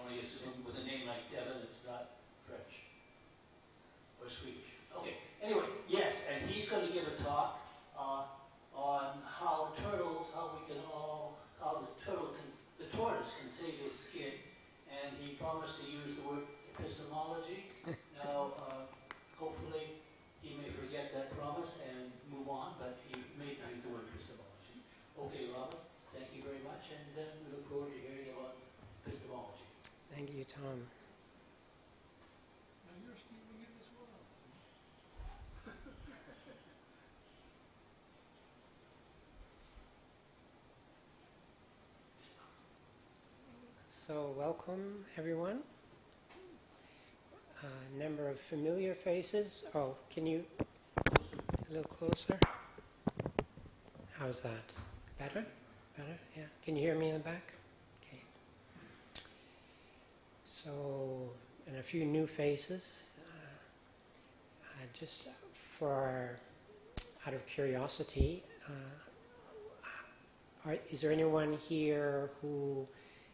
only with a name like Devon, it's not French or Swedish. Okay, anyway, yes, and he's going to give a talk on how turtles, how the tortoise can save his skin, and he promised to use the word epistemology. Now, hopefully, he may forget that promise and move on, but he may use the word epistemology. Okay, Robert, thank you very much, and then we look forward to hearing about epistemology. Thank you, Tom. And you're Stephen in as well. So, welcome everyone. A number of familiar faces. Oh, can you a little closer? How's that? Better? Better? Yeah. Can you hear me in the back? Okay. So, and a few new faces. Just out of curiosity, is there anyone here who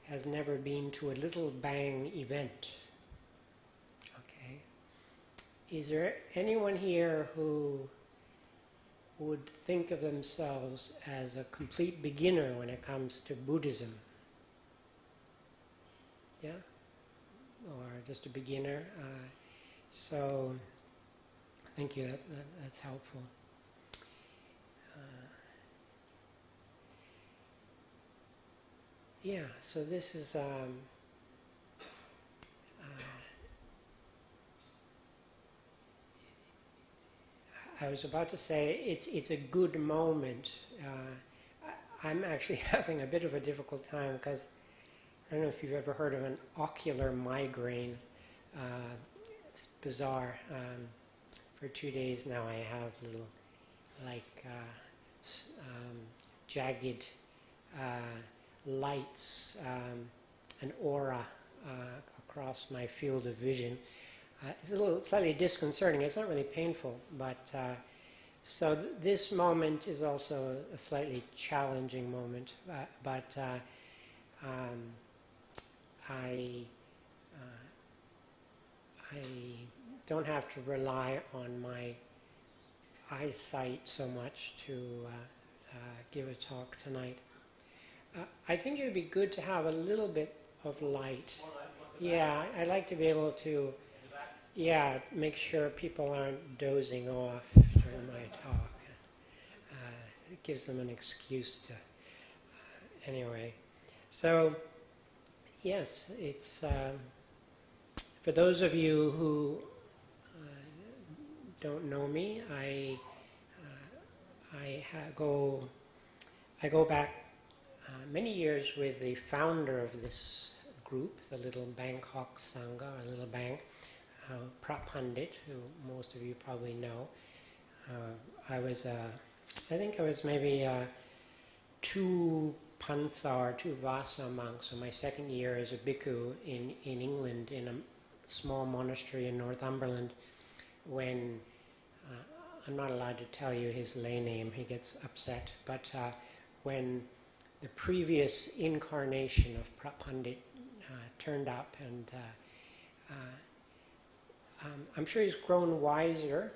has never been to a Little Bang event? Okay. Is there anyone here who would think of themselves as a complete beginner when it comes to Buddhism? Yeah? Or just a beginner? So, thank you, that's helpful. Yeah, so this is I was about to say it's a good moment. I'm actually having a bit of a difficult time because I don't know if you've ever heard of an ocular migraine. It's bizarre. For 2 days now I have little jagged lights, an aura across my field of vision. It's a little slightly disconcerting. It's not really painful, but so this moment is also a slightly challenging moment. But I don't have to rely on my eyesight so much to give a talk tonight. I think it would be good to have a little bit of light. Yeah, I'd like to be able to, make sure people aren't dozing off during my talk. It gives them an excuse to, anyway. So, yes, it's, for those of you who don't know me, I go back many years with the founder of this group, the Little Bangkok Sangha, or Little Bang, Prapandit, who most of you probably know. I think I was maybe 2 Pansa or 2 Vasa monks, so my second year as a bhikkhu in England in a small monastery in Northumberland, when I'm not allowed to tell you his lay name, he gets upset, but when the previous incarnation of Prapandit turned up, and I'm sure he's grown wiser.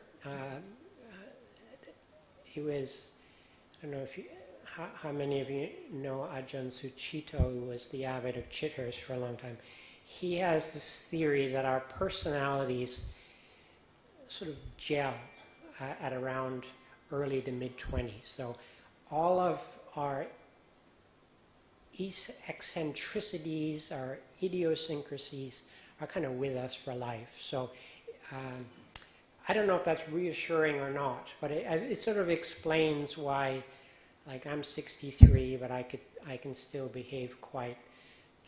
He was, I don't know if you, how many of you know Ajahn Suchito, who was the abbot of Chithurst for a long time. He has this theory that our personalities sort of gel at around early to mid-20s. So all of our eccentricities, our idiosyncrasies are kind of with us for life. So I don't know if that's reassuring or not, but it sort of explains why, like, I'm 63, but I can still behave quite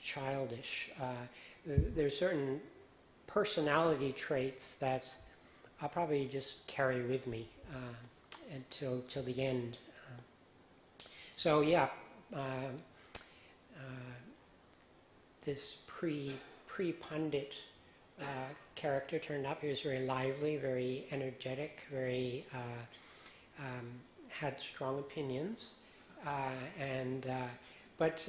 childish. There's certain personality traits that I'll probably just carry with me until the end. So yeah, this pre-pundit character turned up. He was very lively, very energetic, very had strong opinions, and but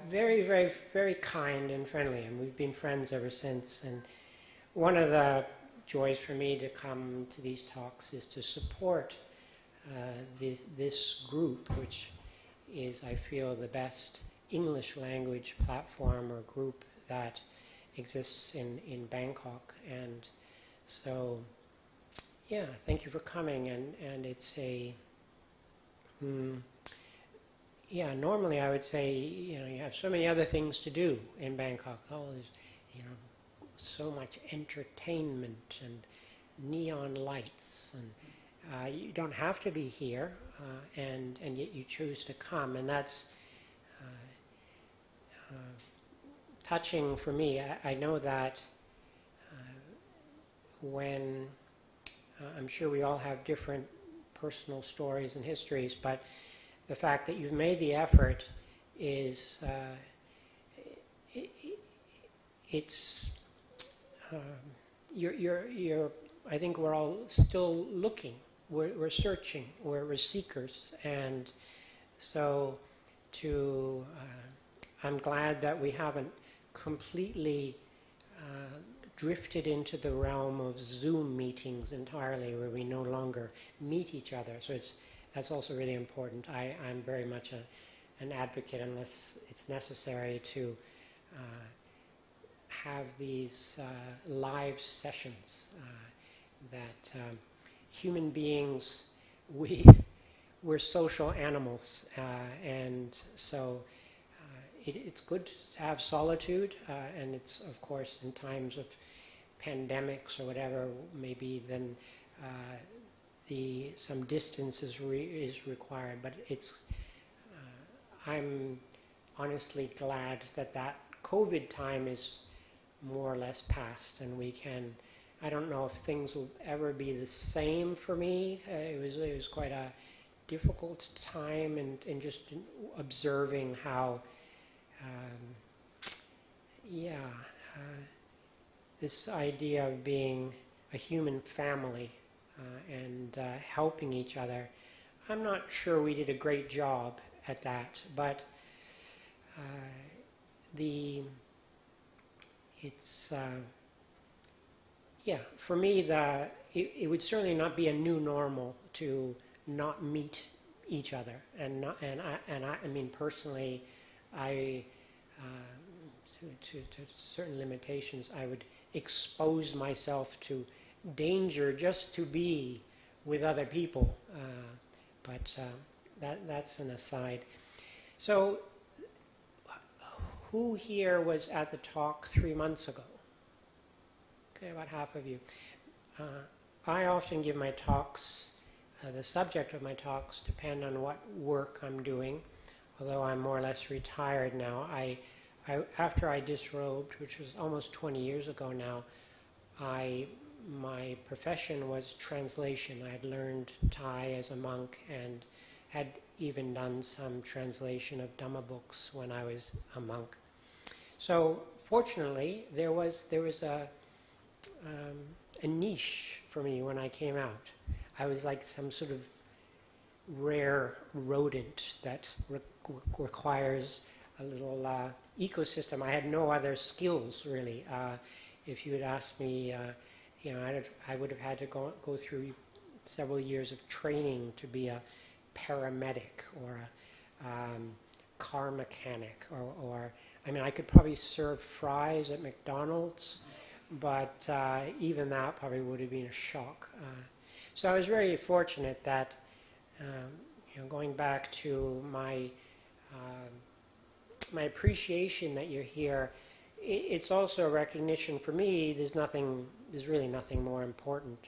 very, very, very kind and friendly, and we've been friends ever since. And one of the joys for me to come to these talks is to support this group, which is, I feel, the best English language platform or group that exists in Bangkok. And so, yeah, thank you for coming. And it's a, yeah, normally I would say, you know, you have so many other things to do in Bangkok. Oh, there's, you know, so much entertainment and neon lights, and you don't have to be here, and yet you choose to come, and that's touching for me. I know that when I'm sure we all have different personal stories and histories, but the fact that you've made the effort is it's you're I think we're all still looking. We're searching. We're seekers, and so I'm glad that we haven't completely drifted into the realm of Zoom meetings entirely, where we no longer meet each other. So that's also really important. I'm very much an advocate, unless it's necessary, to have these live sessions that human beings, we're social animals, and so it's good to have solitude, and it's, of course, in times of pandemics or whatever, maybe then some distance is required, but it's I'm honestly glad that COVID time is more or less past, and we can. I don't know if things will ever be the same for me. It was quite a difficult time, and just observing how, this idea of being a human family and helping each other. I'm not sure we did a great job at that, but for me, it would certainly not be a new normal to not meet each other, and I mean personally, to certain limitations, I would expose myself to danger just to be with other people, but that's an aside. So, who here was at the talk 3 months ago? Okay, about half of you. I often give my talks, the subject of my talks depend on what work I'm doing, although I'm more or less retired now. After I disrobed, which was almost 20 years ago now, my profession was translation. I had learned Thai as a monk and had even done some translation of Dhamma books when I was a monk. So fortunately, there was a niche for me when I came out. I was like some sort of rare rodent that requires a little ecosystem. I had no other skills really. If you had asked me, I would have had to go through several years of training to be a paramedic or a car mechanic, or I mean, I could probably serve fries at McDonald's, but even that probably would have been a shock. So I was very fortunate that, going back to my appreciation that you're here, it's also a recognition for me. There's really nothing more important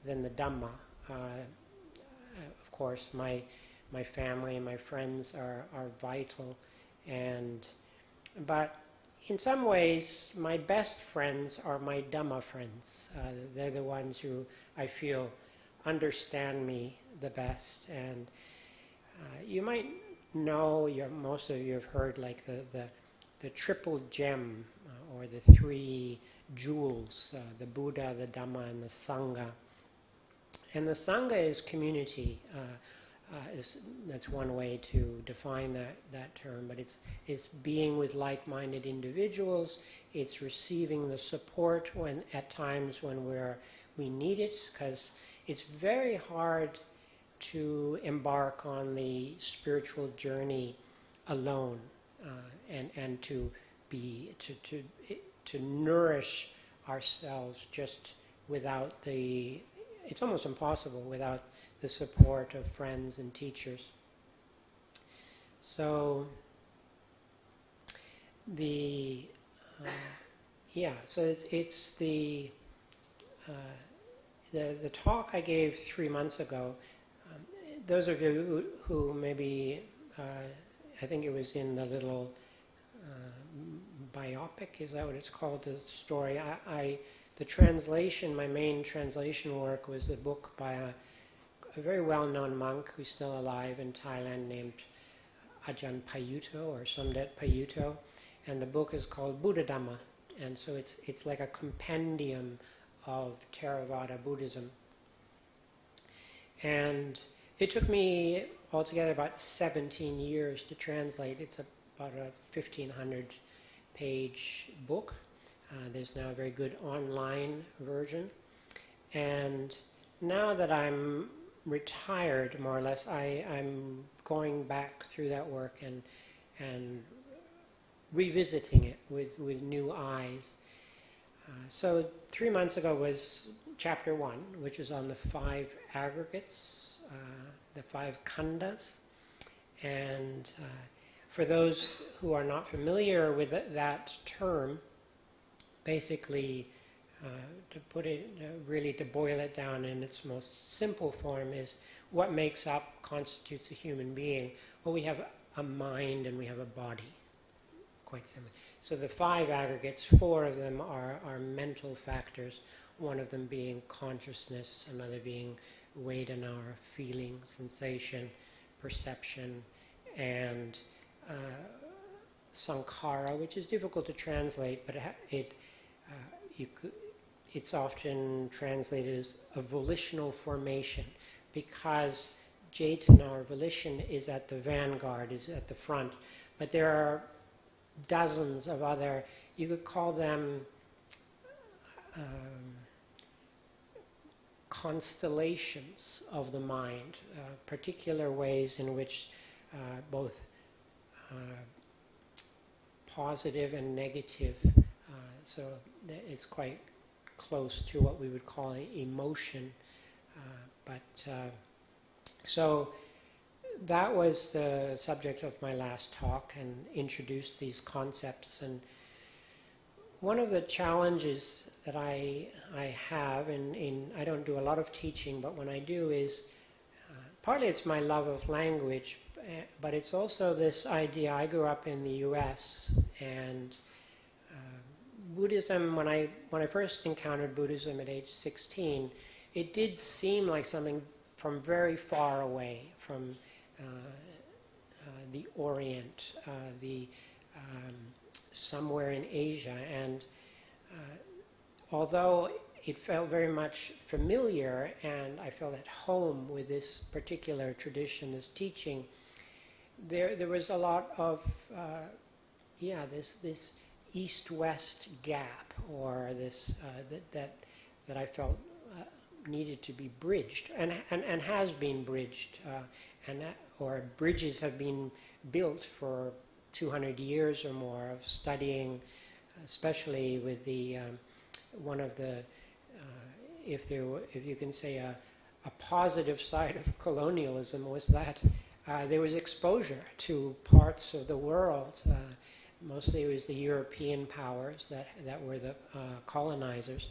than the Dhamma. Of course, my family and my friends are vital, but in some ways, my best friends are my Dhamma friends. They're the ones who I feel understand me the best. And you might know, most of you have heard like the triple gem, or the three jewels, the Buddha, the Dhamma, and the Sangha. And the Sangha is community. That's one way to define that term, but it's being with like-minded individuals. It's receiving the support at times when we need it, because it's very hard to embark on the spiritual journey alone, and to nourish ourselves just without it's almost impossible without the support of friends and teachers. So it's the talk I gave 3 months ago. Those of you who maybe, I think it was in the little biopic, is that what it's called, the story? The translation, my main translation work was a book by a very well-known monk who's still alive in Thailand named Ajahn Payutto, or Somdet Payutto, and the book is called Buddha Dhamma, and so it's like a compendium of Theravada Buddhism. And it took me altogether about 17 years to translate. It's about a 1,500-page book. There's now a very good online version. And now that I'm retired, more or less, I'm going back through that work and revisiting it with new eyes. So 3 months ago was chapter 1, which is on the 5 aggregates, the 5 khandas. And for those who are not familiar with that term, basically, to put it, really to boil it down in its most simple form, is what constitutes a human being. Well, we have a mind and we have a body, quite simple. So the 5 aggregates, 4 of them are mental factors, one of them being consciousness, another being vedana, feeling, sensation, perception, and sankhara, which is difficult to translate, but it's often translated as a volitional formation, because Cetana, or volition, is at the vanguard, is at the front. But there are dozens of other, you could call them constellations of the mind, particular ways in which both positive and negative, so it's quite close to what we would call an emotion. So that was the subject of my last talk, and introduced these concepts. And one of the challenges that I have, and I don't do a lot of teaching, but when I do, is partly it's my love of language, but it's also this idea. I grew up in the U.S., and Buddhism, when I first encountered Buddhism at age 16, it did seem like something from very far away, from the Orient, somewhere in Asia. And although it felt very much familiar, and I felt at home with this particular tradition, this teaching, there was a lot of this east-west gap, or this that I felt needed to be bridged, and has been bridged, or bridges have been built for 200 years or more of studying, especially with the one of the if you can say a positive side of colonialism was that there was exposure to parts of the world. Mostly it was the European powers that were the colonizers.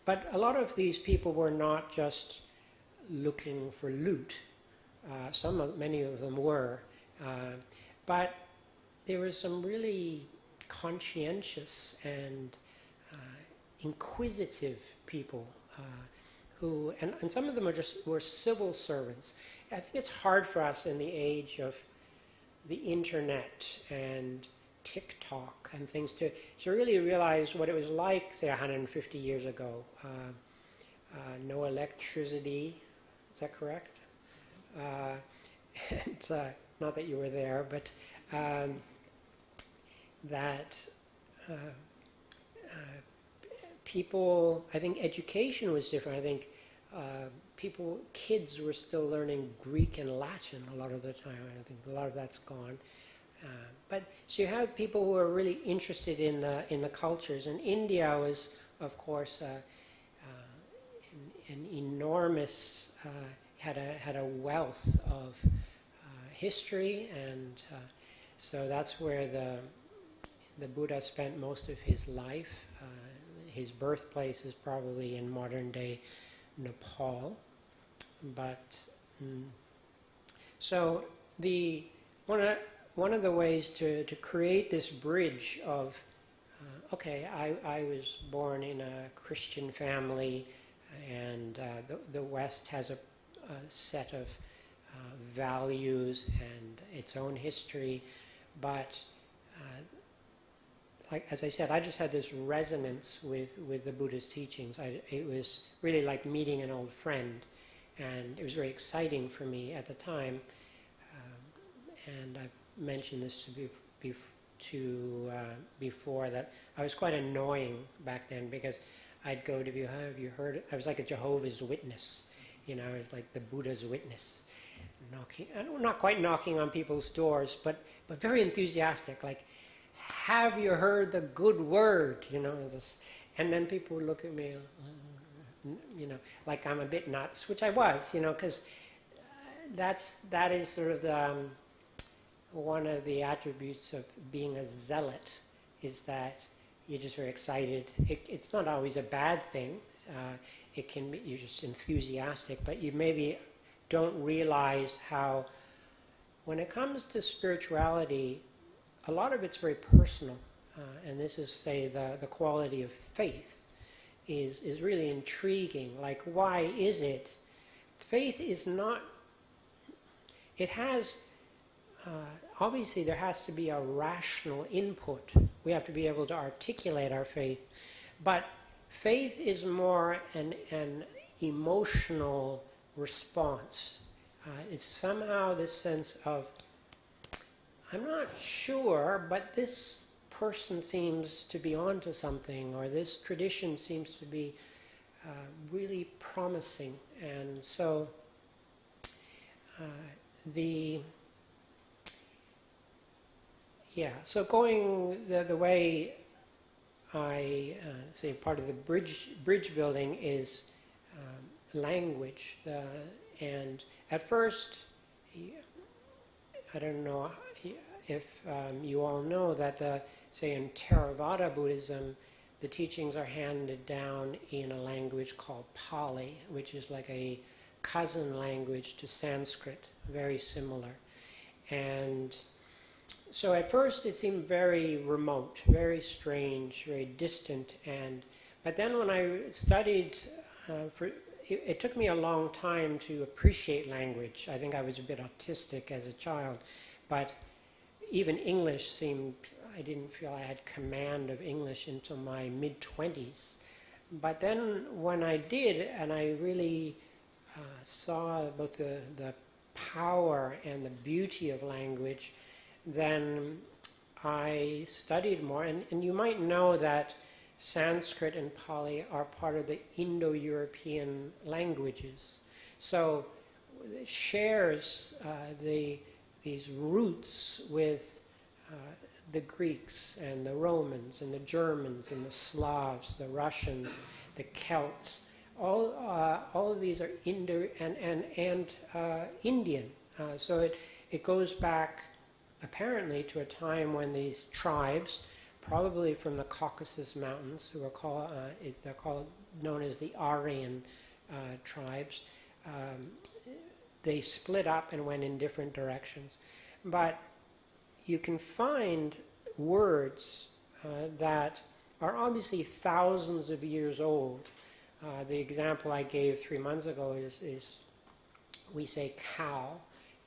But a lot of these people were not just looking for loot. Many of them were. But there were some really conscientious and inquisitive people who, and some of them were civil servants. I think it's hard for us in the age of the internet and TikTok and things to really realize what it was like, say, 150 years ago. No electricity, is that correct? and not that you were there, but that people, I think education was different. I think kids were still learning Greek and Latin a lot of the time. I think a lot of that's gone. But so you have people who are really interested in the cultures, and India was, of course, an enormous had a wealth of history, and so that's where the Buddha spent most of his life. His birthplace is probably in modern-day Nepal, but so one of the ways to create this bridge of okay, I was born in a Christian family, and the West has a set of values and its own history, but like as I said, I just had this resonance with the Buddha's teachings. It was really like meeting an old friend, and it was very exciting for me at the time. And I've mentioned this before that I was quite annoying back then, because I'd go to have you heard? I was like a Jehovah's Witness, I was like the Buddha's witness, knocking, not quite knocking on people's doors, but very enthusiastic, like, have you heard the good word? And then people would look at me, like I'm a bit nuts, which I was, because that is sort of one of the attributes of being a zealot, is that you're just very excited. It's not always a bad thing. It can be you're just enthusiastic, but you maybe don't realize how, when it comes to spirituality, a lot of it's very personal, and this is, say, the quality of faith is really intriguing. Like, why is it? Faith is not, it has, obviously there has to be a rational input. We have to be able to articulate our faith, but faith is more an emotional response. It's somehow this sense of, I'm not sure, but this person seems to be onto something, or this tradition seems to be really promising. And so so going the way I say part of the bridge building is language. And at first, I don't know if you all know that say in Theravada Buddhism, the teachings are handed down in a language called Pali, which is like a cousin language to Sanskrit, very similar. And so at first it seemed very remote, very strange, very distant, but then when I studied, it took me a long time to appreciate language. I think I was a bit autistic as a child, but even English seemed, I didn't feel I had command of English until my mid-20s. But then when I did, and I really saw both the power and the beauty of language, then I studied more. And you might know that Sanskrit and Pali are part of the Indo-European languages. So it shares these roots with the Greeks and the Romans and the Germans and the Slavs, the Russians, the Celts. All of these are Indo and Indian. So it goes back apparently to a time when these tribes, probably from the Caucasus Mountains, who are they're known as the Aryan tribes, they split up and went in different directions. But you can find words that are obviously thousands of years old. The example I gave 3 months ago is we say cow.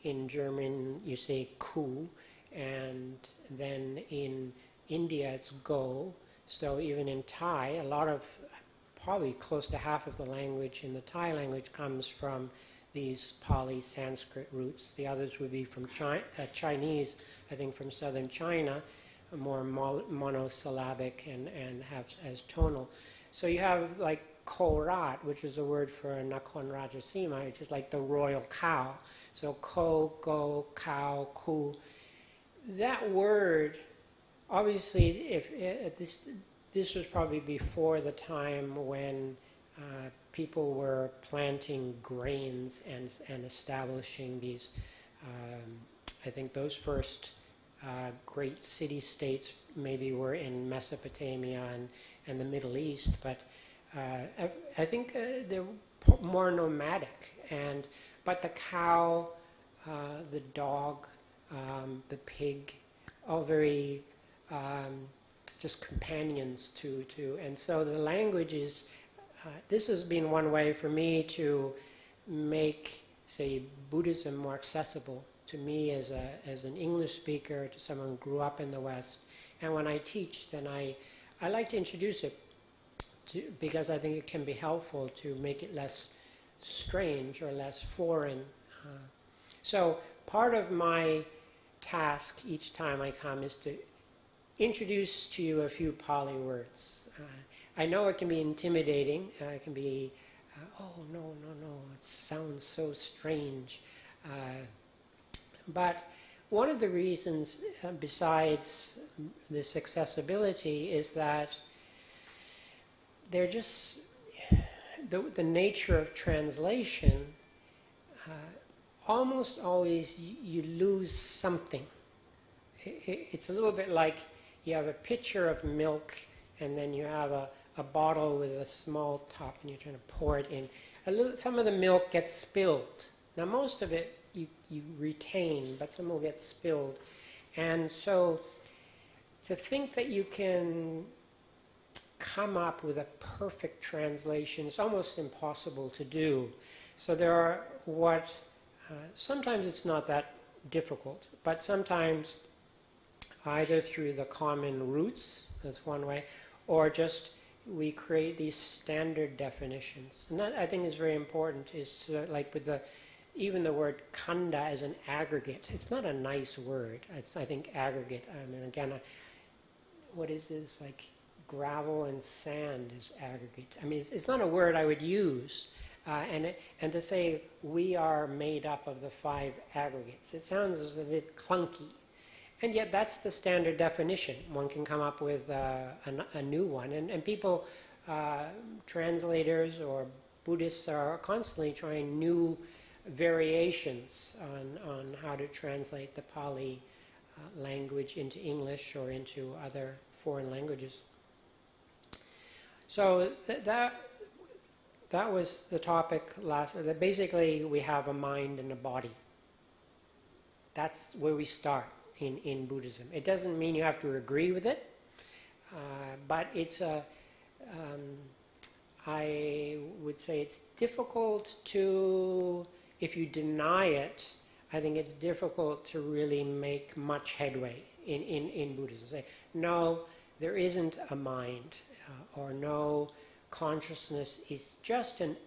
In German you say Kuh, and then in India it's go. So even in Thai, probably close to half of the language in the Thai language comes from these Pali Sanskrit roots. The others would be from Chinese, I think from southern China, more monosyllabic and have as tonal. So you have like Korat, which is a word for Nakhon Rajasima, which is like the royal cow. So ko, go, cow, ku. That word, obviously, if this was probably before the time when people were planting grains and establishing these. I think those first great city-states maybe were in Mesopotamia and the Middle East, but I think they're more nomadic. But the cow, the dog, the pig, all very just companions to. And so the language is, this has been one way for me to make, say, Buddhism more accessible to me as an English speaker, to someone who grew up in the West. And when I teach, then I like to introduce it because I think it can be helpful to make it less strange or less foreign. So part of my task each time I come is to introduce to you a few Pali words. I know it can be intimidating. It can be, oh, no, it sounds so strange. But one of the reasons, besides this accessibility, is that they're just, the nature of translation, almost always you lose something. It's a little bit like you have a pitcher of milk and then you have a bottle with a small top and you're trying to pour it in. Some of the milk gets spilled. Now most of it you retain, but some will get spilled. And so to think that you can come up with a perfect translation is almost impossible to do. So there are sometimes it's not that difficult, but sometimes either through the common roots, that's one way, or just we create these standard definitions. And that I think is very important, is to, like with even the word khanda as an aggregate, it's not a nice word. I think aggregate, I mean, again, what is this, like gravel and sand is aggregate. I mean, it's not a word I would use. And to say we are made up of the 5 aggregates, it sounds a bit clunky. And yet that's the standard definition. One can come up with a new one. And people, translators or Buddhists, are constantly trying new variations on how to translate the Pali language into English or into other foreign languages. So that was the topic last. Basically, we have a mind and a body. That's where we start in Buddhism. It doesn't mean you have to agree with it, but it's I would say it's difficult to, if you deny it, I think it's difficult to really make much headway in Buddhism. Say, no, there isn't a mind, or no, consciousness is just an,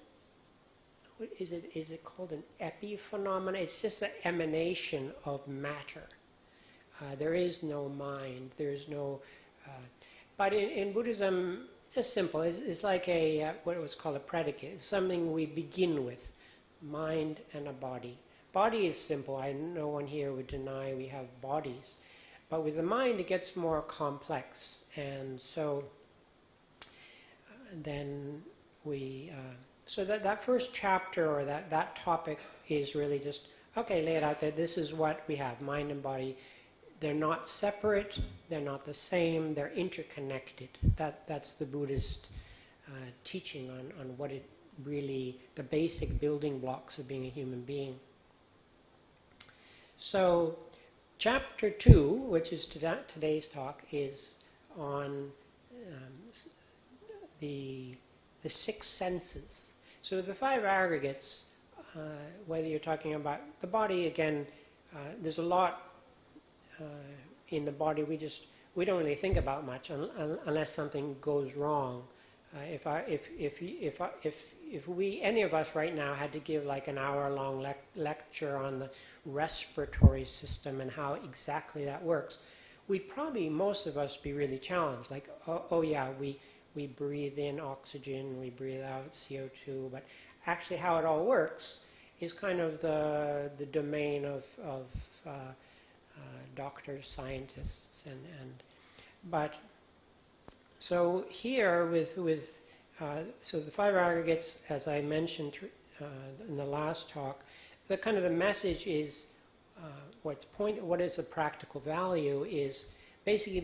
what is it called, an epiphenomenon? It's just an emanation of matter. There is no mind, there's no, but in Buddhism, just simple, it's like what was called a predicate. It's something we begin with, mind and a body. Body is simple. I no one here would deny we have bodies. But with the mind, it gets more complex. And so then so that first chapter or that topic is really just, okay, lay it out there. This is what we have, mind and body. They're not separate, they're not the same, they're interconnected. That's the Buddhist teaching on what it really, the basic building blocks of being a human being. So chapter 2, which is today's talk, is on the 6 senses. So the 5 aggregates, whether you're talking about the body, again, there's a lot in the body we don't really think about much unless something goes wrong. If if any of us right now had to give like an hour-long lecture on the respiratory system and how exactly that works, we'd probably, most of us, be really challenged. Like, oh yeah, we breathe in oxygen, we breathe out CO2, but actually how it all works is kind of the domain of doctors, scientists, but so here so the five aggregates, as I mentioned in the last talk, the kind of the message is what is the practical value is basically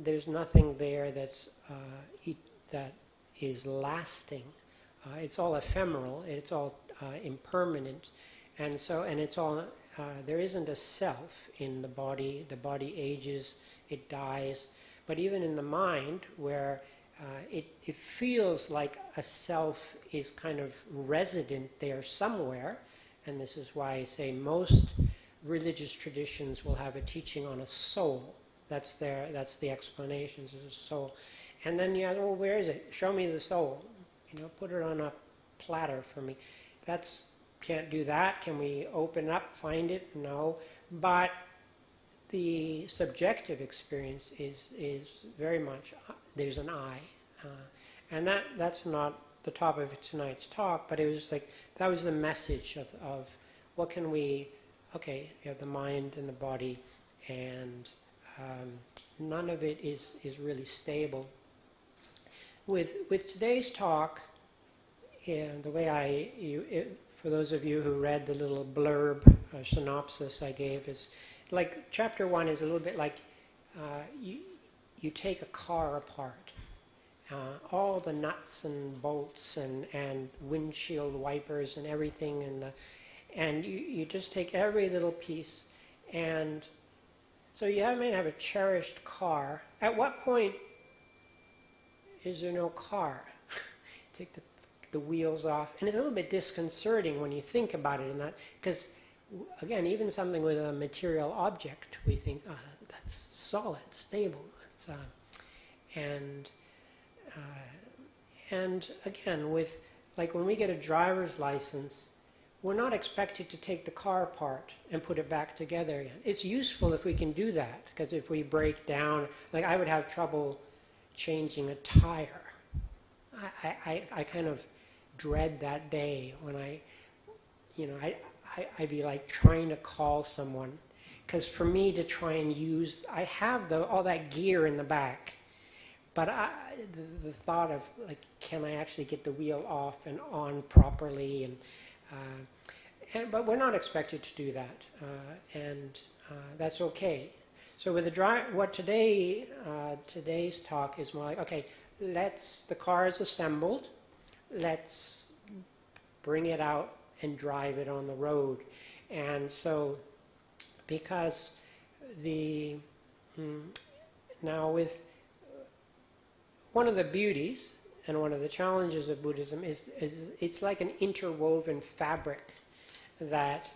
there's nothing there that is lasting. It's all ephemeral. It's all impermanent, and it's all there isn't a self in the body. The body ages, it dies, but even in the mind, where it feels like a self is kind of resident there somewhere, and this is why I say most religious traditions will have a teaching on a soul. That's the explanations, is a soul. And then well, where is it? Show me the soul. Put it on a platter for me. Can't do that. Can we open up, find it? No. But the subjective experience is very much, there's an I. And that's not the topic of tonight's talk, but it was like, that was the message of what can we, okay, you have the mind and the body, and none of it is really stable. With today's talk, the way for those of you who read the little blurb synopsis I gave, is like chapter 1 is a little bit like you take a car apart. All the nuts and bolts and windshield wipers and everything, and you just take every little piece, and so you might have a cherished car. At what point is there no car? Take the wheels off, and it's a little bit disconcerting when you think about it, because again, even something with a material object, we think, oh, that's solid, stable, and again, with like when we get a driver's license, we're not expected to take the car apart and put it back together again. It's useful if we can do that, because if we break down, like I would have trouble changing a tire. I kind of dread that day when I'd be like trying to call someone, because for me to try and use, I have all that gear in the back, but the thought of like, can I actually get the wheel off and on properly, but we're not expected to do that, and that's okay. So with today's talk is more like, okay, the car is assembled, let's bring it out and drive it on the road. And so, because now with one of the beauties and one of the challenges of Buddhism is it's like an interwoven fabric, that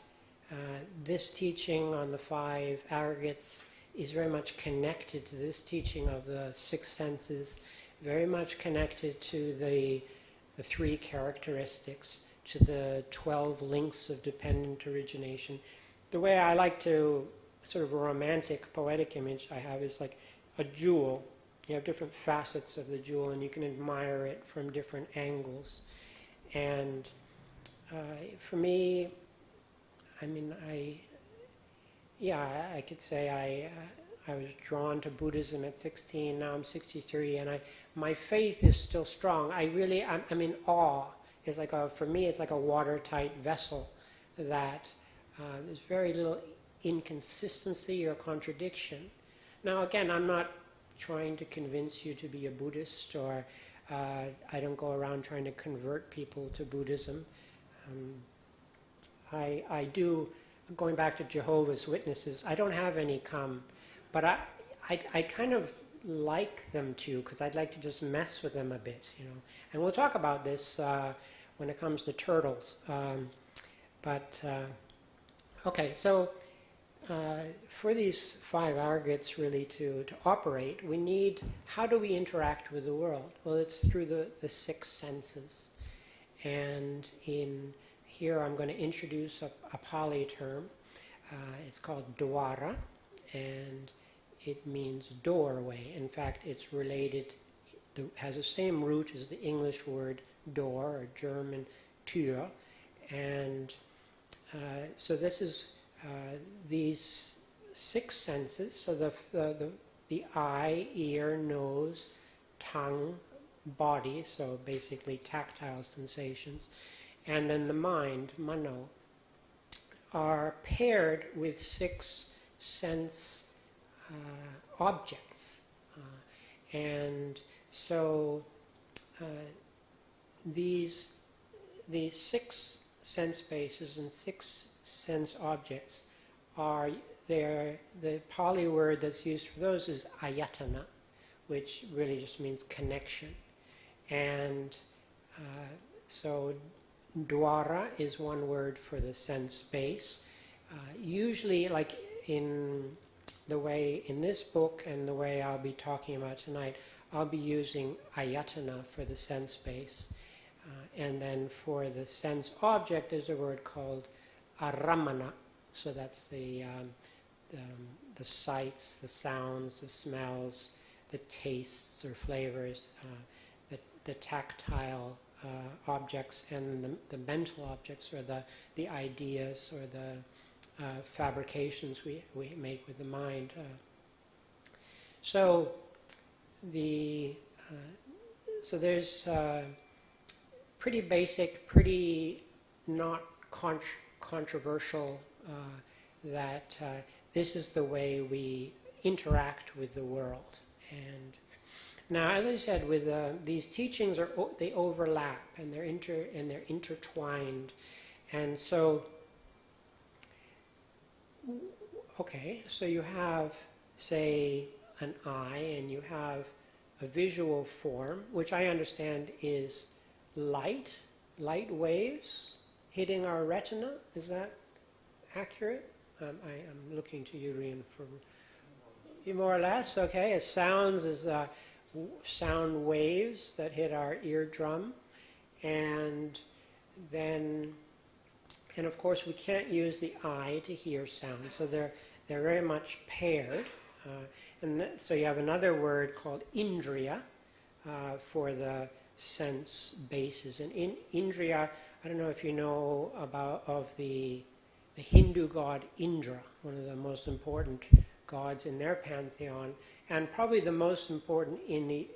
this teaching on the five aggregates is very much connected to this teaching of the six senses, very much connected to the three characteristics, to the 12 links of dependent origination. The way I like to, sort of a romantic, poetic image I have is like a jewel. You have different facets of the jewel, and you can admire it from different angles. And for me, I mean, I could say I was drawn to Buddhism at 16. Now I'm 63, and my faith is still strong. I'm in awe. It's like for me, it's like a watertight vessel that there's very little inconsistency or contradiction. Now, again, I'm not trying to convince you to be a Buddhist, or I don't go around trying to convert people to Buddhism. I do, going back to Jehovah's Witnesses, I don't have any come, but I kind of like them to, because I'd like to just mess with them a bit, And we'll talk about this when it comes to turtles. Okay, so for these five aggregates really to operate, we need, how do we interact with the world? Well, it's through the six senses. And in here I'm going to introduce a Pali term. It's called dwara, and it means doorway. In fact, it's related, has the same root as the English word door, or German Tür. And so this is these 6 senses, so the eye, ear, nose, tongue, body, so basically tactile sensations, and then the mind, mano, are paired with 6 sense objects. And so these 6 sense bases and 6 sense objects are there. The Pali word that's used for those is ayatana, which really just means connection. And so dwara is one word for the sense base. Usually, like in the way in this book and the way I'll be talking about tonight, I'll be using ayatana for the sense base. And then for the sense object, there's a word called aramana. So that's the sights, the sounds, the smells, the tastes or flavors, the tactile objects, and the mental objects, or the ideas, or the fabrications we make with the mind. So there's pretty basic, pretty not controversial, that this is the way we interact with the world. And now, as I said, with these teachings, they overlap and they're intertwined, and so okay, so you have, say, an eye, and you have a visual form, which I understand is light waves hitting our retina. Is that accurate? I'm looking to you, Rian, for you more or less. Okay, as sounds is sound waves that hit our eardrum, and of course we can't use the eye to hear sound, so they're very much paired. So you have another word called indriya for the sense bases. And indriya, I don't know if you know of the Hindu god Indra, one of the most important gods in their pantheon, and probably the most important in the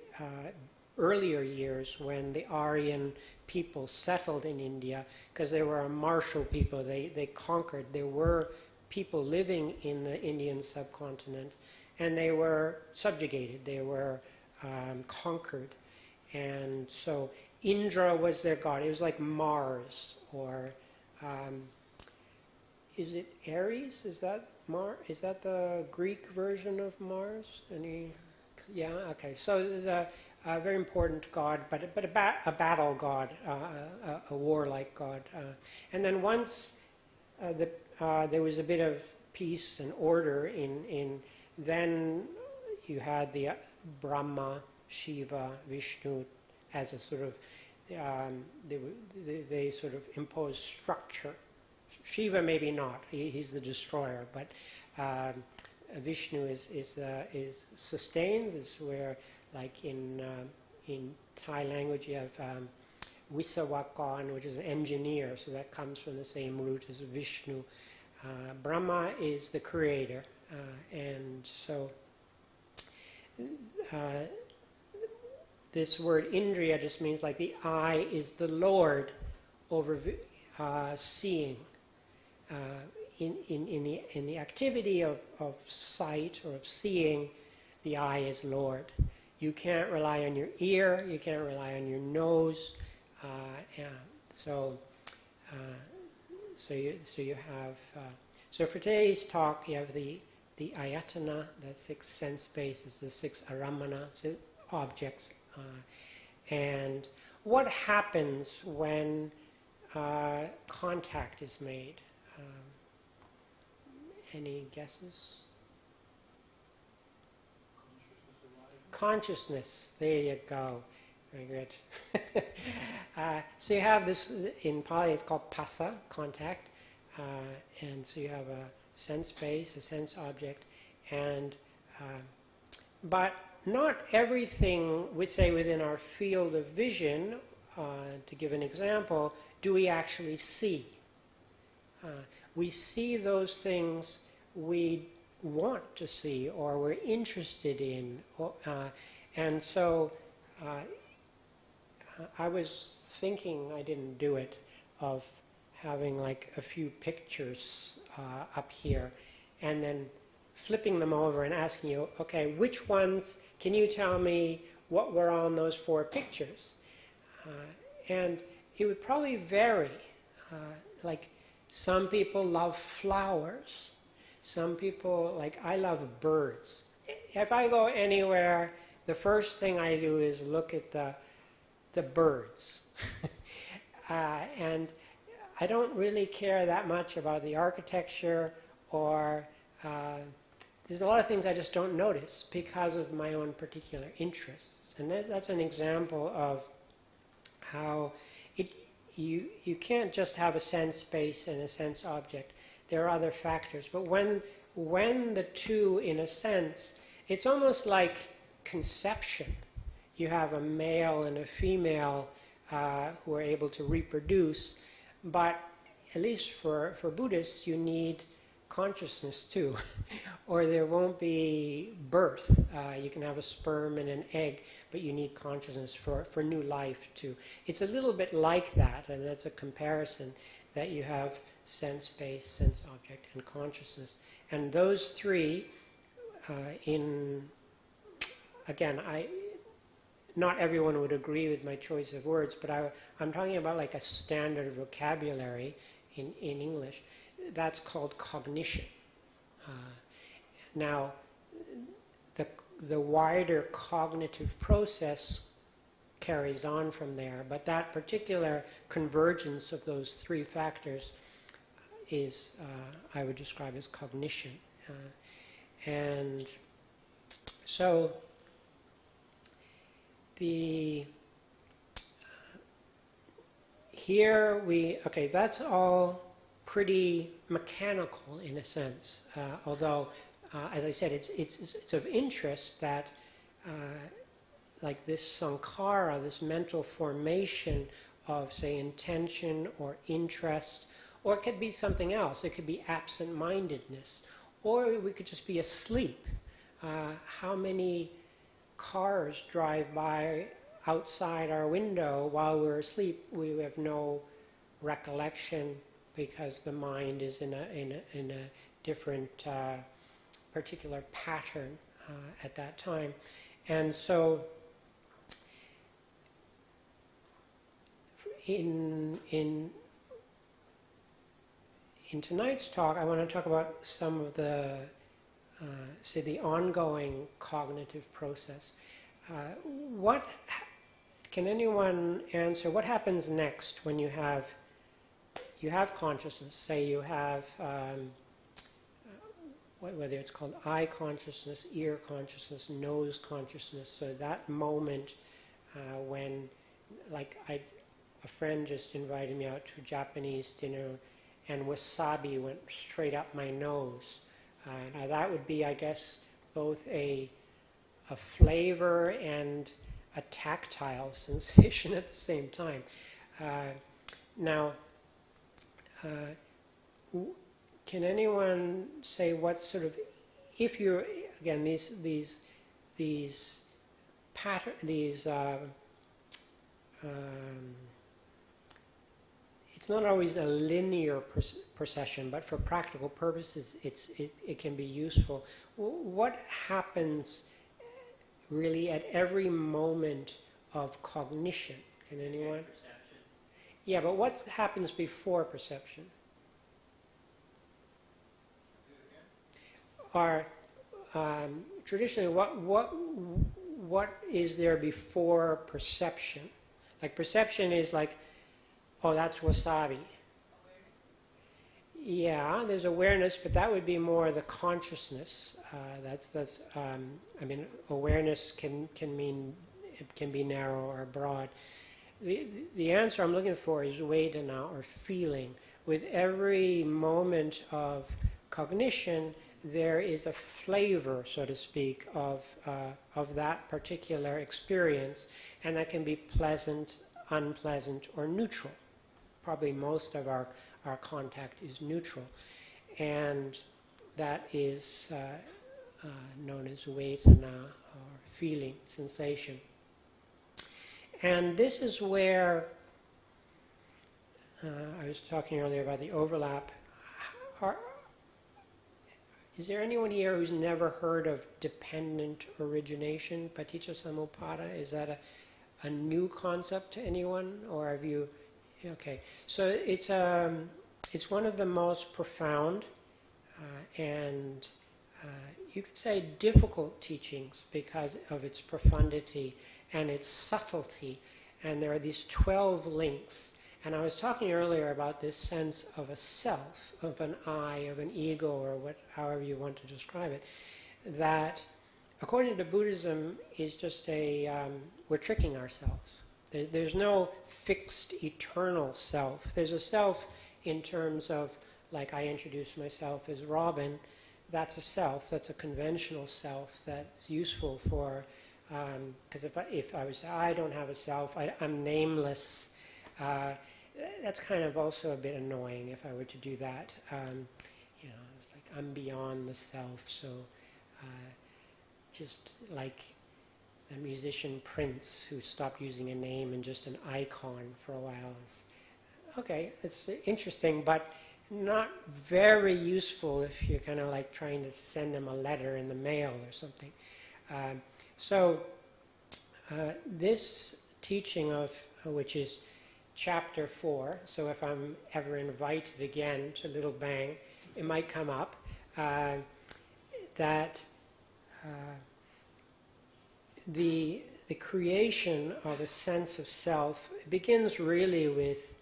earlier years when the Aryan people settled in India, because they were a martial people. They conquered. There were people living in the Indian subcontinent, and they were subjugated. They were conquered. And so Indra was their god. It was like Mars, or is it Ares? Is that Is that the Greek version of Mars? Yeah. Okay. So the very important god, but a battle god, a warlike god. And then once there was a bit of peace and order then you had the Brahma, Shiva, Vishnu as a sort of they sort of impose structure. Shiva maybe not; he's the destroyer, but Vishnu is sustains. Is where, like in Thai language, you have Wisawakon, which is an engineer, so that comes from the same root as Vishnu. Brahma is the creator, and so this word Indriya just means like the eye is the Lord over seeing. In the activity of sight or of seeing, the eye is Lord. You can't rely on your ear. You can't rely on your nose. So you have. So for today's talk, you have the ayatana, the 6 sense bases, the 6 aramana, objects, and what happens when contact is made. Any guesses? Consciousness, there you go. very good. So you have this, in Pali it's called pasa, contact, and so you have a sense base, a sense object, and but not everything, we say within our field of vision, to give an example, do we actually see. We see those things we want to see or we're interested in, and so I was thinking, I didn't do it, of having like a few pictures up here and then flipping them over and asking you, okay, which ones, can you tell me what were on those 4 pictures? And it would probably vary. Like some people love flowers. Some people, like I love birds. If I go anywhere, the first thing I do is look at the birds. And I don't really care that much about the architecture or there's a lot of things I just don't notice because of my own particular interests. And that's an example of how you can't just have a sense base and a sense object. There are other factors. But when the two, in a sense, it's almost like conception. You have a male and a female who are able to reproduce, but at least for Buddhists, you need consciousness too, or there won't be birth. You can have a sperm and an egg, but you need consciousness for new life too. It's a little bit like that, and that's a comparison that you have sense base, sense object, and consciousness. And those 3, not everyone would agree with my choice of words, but I'm talking about like a standard vocabulary in English. That's called cognition. Now, the wider cognitive process carries on from there, but that particular convergence of those 3 factors is, I would describe as cognition. And so that's all pretty mechanical in a sense, although, as I said, it's of interest that like this sankhara, this mental formation of, say, intention or interest, or it could be something else. It could be absent-mindedness, or we could just be asleep. How many cars drive by outside our window while we're asleep? We have no recollection because the mind is in a different particular pattern at that time. And so in tonight's talk, I want to talk about some of the, say, the ongoing cognitive process. Can anyone answer what happens next when you have consciousness? Say you have whether it's called eye consciousness, ear consciousness, nose consciousness. So that moment when, like, a friend just invited me out to a Japanese dinner, and wasabi went straight up my nose. Now that would be, I guess, both a flavor and a tactile sensation at the same time. Now, can anyone say what sort of, if you're, again, these pattern, it's not always a linear procession, but for practical purposes, it can be useful. What happens really at every moment of cognition? Can anyone? Perception. Yeah, but what happens before perception? Or traditionally, what is there before perception? Like perception is like, oh, that's wasabi. Awareness. Yeah, there's awareness, but that would be more the consciousness. I mean, awareness can mean it can be narrow or broad. The answer I'm looking for is Vedana, or feeling. With every moment of cognition, there is a flavor, so to speak, of that particular experience, and that can be pleasant, unpleasant, or neutral. Probably most of our contact is neutral, and that is known as Vedana, or feeling, sensation. And this is where I was talking earlier about the overlap. Is there anyone here who's never heard of dependent origination, paticca samuppada? Is that a new concept to anyone, or have you? Okay, so it's one of the most profound and you could say difficult teachings because of its profundity and its subtlety. And there are these 12 links. And I was talking earlier about this sense of a self, of an I, of an ego, or however you want to describe it, that according to Buddhism is just we're tricking ourselves. There's no fixed eternal self. There's a self in terms of, like I introduced myself as Robin, that's a self, that's a conventional self that's useful for, because if I was, I don't have a self, I'm nameless, that's kind of also a bit annoying if I were to do that. It's like I'm beyond the self, so just like the musician Prince, who stopped using a name and just an icon for a while. Okay, it's interesting, but not very useful if you're kind of like trying to send them a letter in the mail or something. This teaching of, which is chapter 4, so if I'm ever invited again to Little Bang, it might come up, that the creation of a sense of self begins really with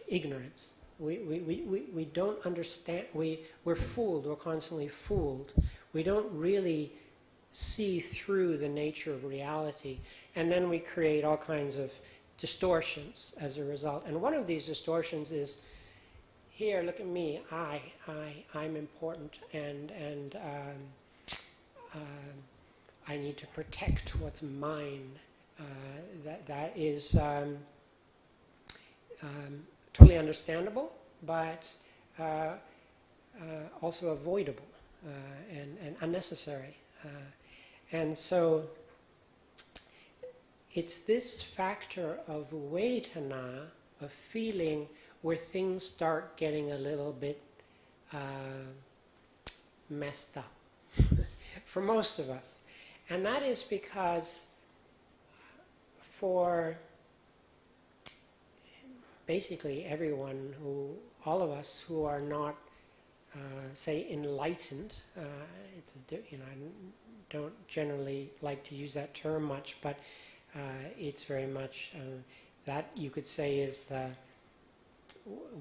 ignorance. We don't understand, we're fooled, we're constantly fooled. We don't really see through the nature of reality. And then we create all kinds of distortions as a result. And one of these distortions is, here, look at me, I'm important, and I need to protect what's mine. That is totally understandable, but also avoidable and unnecessary. And so it's this factor of vedana, of feeling, where things start getting a little bit messed up for most of us. And that is because for basically everyone, all of us who are not, say, enlightened, I don't generally like to use that term much, but it's very much that you could say is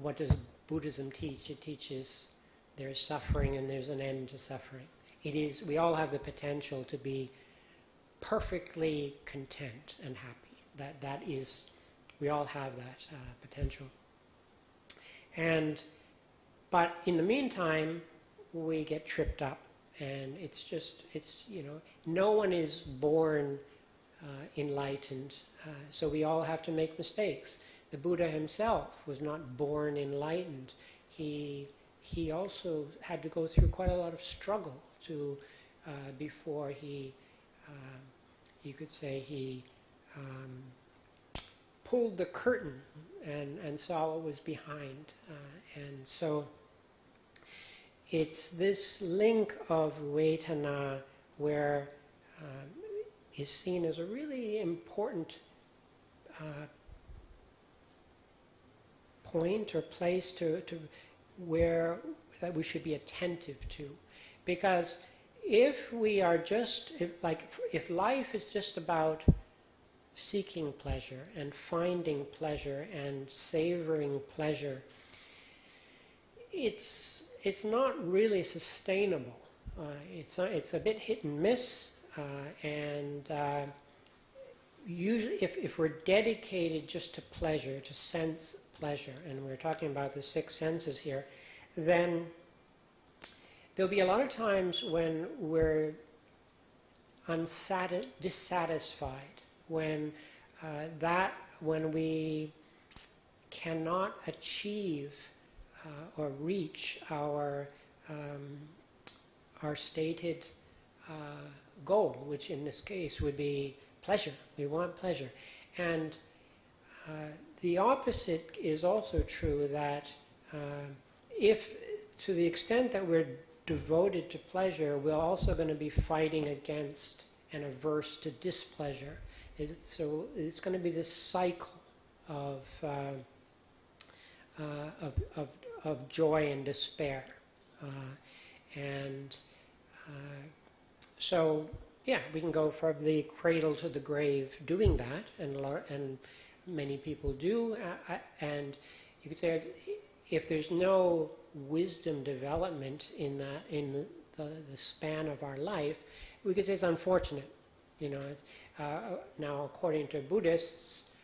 what does Buddhism teach? It teaches there's suffering and there's an end to suffering. It is, we all have the potential to be perfectly content and happy. That is, we all have that potential. But in the meantime, we get tripped up, and no one is born enlightened, so we all have to make mistakes. The Buddha himself was not born enlightened. He also had to go through quite a lot of struggle before he, you could say, he pulled the curtain and saw what was behind. And so it's this link of vedana where is seen as a really important point or place to where that we should be attentive to. Because if we are just, if life is just about seeking pleasure and finding pleasure and savoring pleasure, it's not really sustainable. It's a bit hit and miss, and usually, if we're dedicated just to pleasure, to sense pleasure, and we're talking about the six senses here, then there'll be a lot of times when we're dissatisfied, when when we cannot achieve or reach our stated goal, which in this case would be pleasure. We want pleasure. And the opposite is also true, that if, to the extent that we're devoted to pleasure, we're also going to be fighting against and averse to displeasure. So it's going to be this cycle of joy and despair. So, yeah, we can go from the cradle to the grave doing that, and many people do. And you could say, if there's no wisdom development in the span of our life, we could say it's unfortunate. Now, according to Buddhists,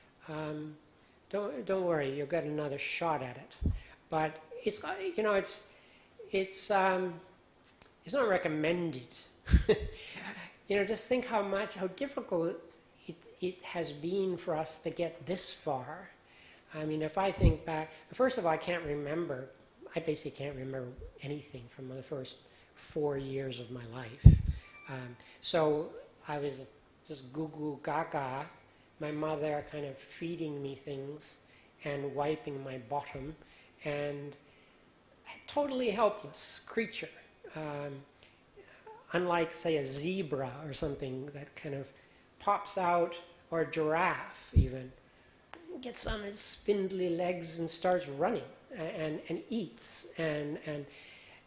don't worry, you'll get another shot at it. But it's not recommended. Just think how difficult it has been for us to get this far. I mean, if I think back, first of all, I basically can't remember anything from the first 4 years of my life. So I was just goo-goo gaga, my mother kind of feeding me things and wiping my bottom, and a totally helpless creature. Unlike, say, a zebra or something that kind of pops out, or a giraffe even, gets on its spindly legs and starts running and eats. And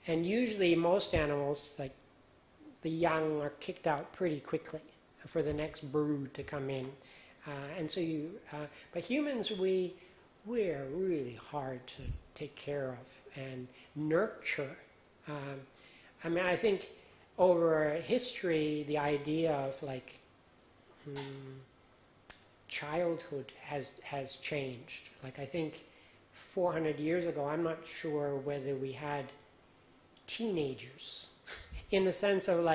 usually most animals, like the young, are kicked out pretty quickly for the next brood to come in. But humans, we're really hard to take care of and nurture. I think over history, the idea of childhood has changed. Like, I think 400 years ago, I'm not sure whether we had teenagers in the sense of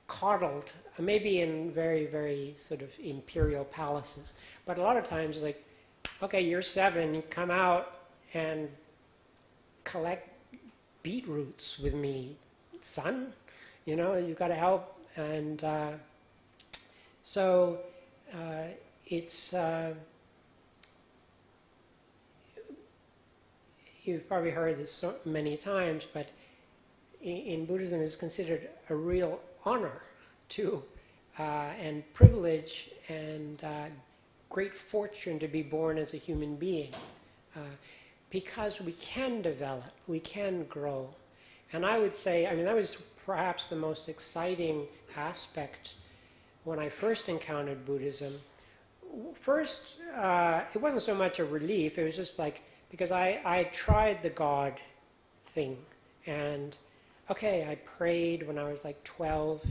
coddled, maybe in very, very sort of imperial palaces. But a lot of times, okay, you're 7, you come out and collect beetroots with me, son. You've got to help. And so it's, you've probably heard this so many times, but in Buddhism it's considered a real honor to and privilege and great fortune to be born as a human being, because we can develop, we can grow. And I would say, that was perhaps the most exciting aspect when I first encountered Buddhism. First, it wasn't so much a relief, it was just because I tried the God thing. And, okay, I prayed when I was 12. I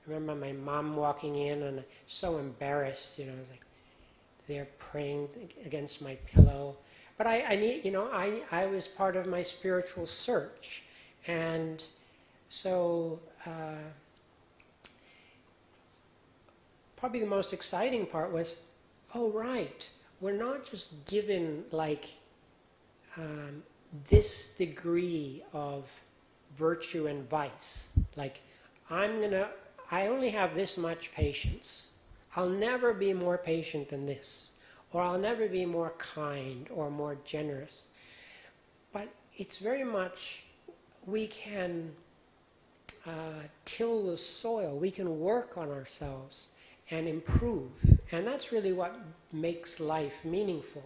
remember my mom walking in and so embarrassed, I was there praying against my pillow. But I was part of my spiritual search. And so probably the most exciting part was, oh, right, we're not just given this degree of virtue and vice. I only have this much patience. I'll never be more patient than this. Or I'll never be more kind or more generous. But it's very much, we can till the soil, we can work on ourselves and improve. And that's really what makes life meaningful.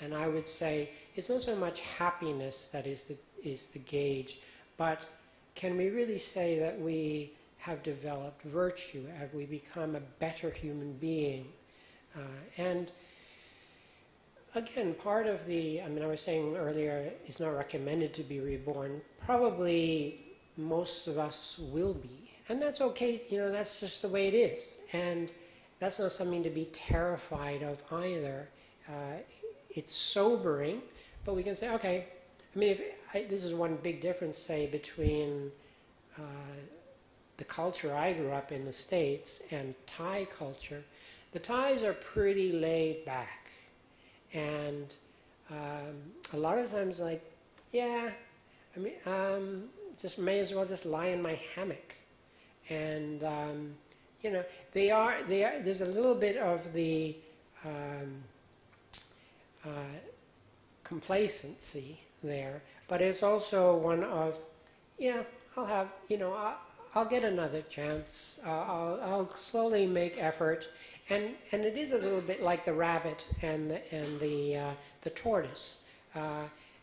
And I would say it's not so much happiness that is the gauge, but can we really say that we have developed virtue? Have we become a better human being? And again, part of I was saying earlier, it's not recommended to be reborn. Probably most of us will be. And that's okay, that's just the way it is. And that's not something to be terrified of either. It's sobering, but we can say, okay, I mean, this is one big difference, say, between the culture I grew up in the States and Thai culture. The Thais are pretty laid back, and a lot of times, like, yeah, I mean, just may as well just lie in my hammock, and you know, they are. There's a little bit of the complacency there, but it's also one of, yeah, I'll have, you know, I'll get another chance. I'll slowly make effort, and it is a little bit like the rabbit and the tortoise,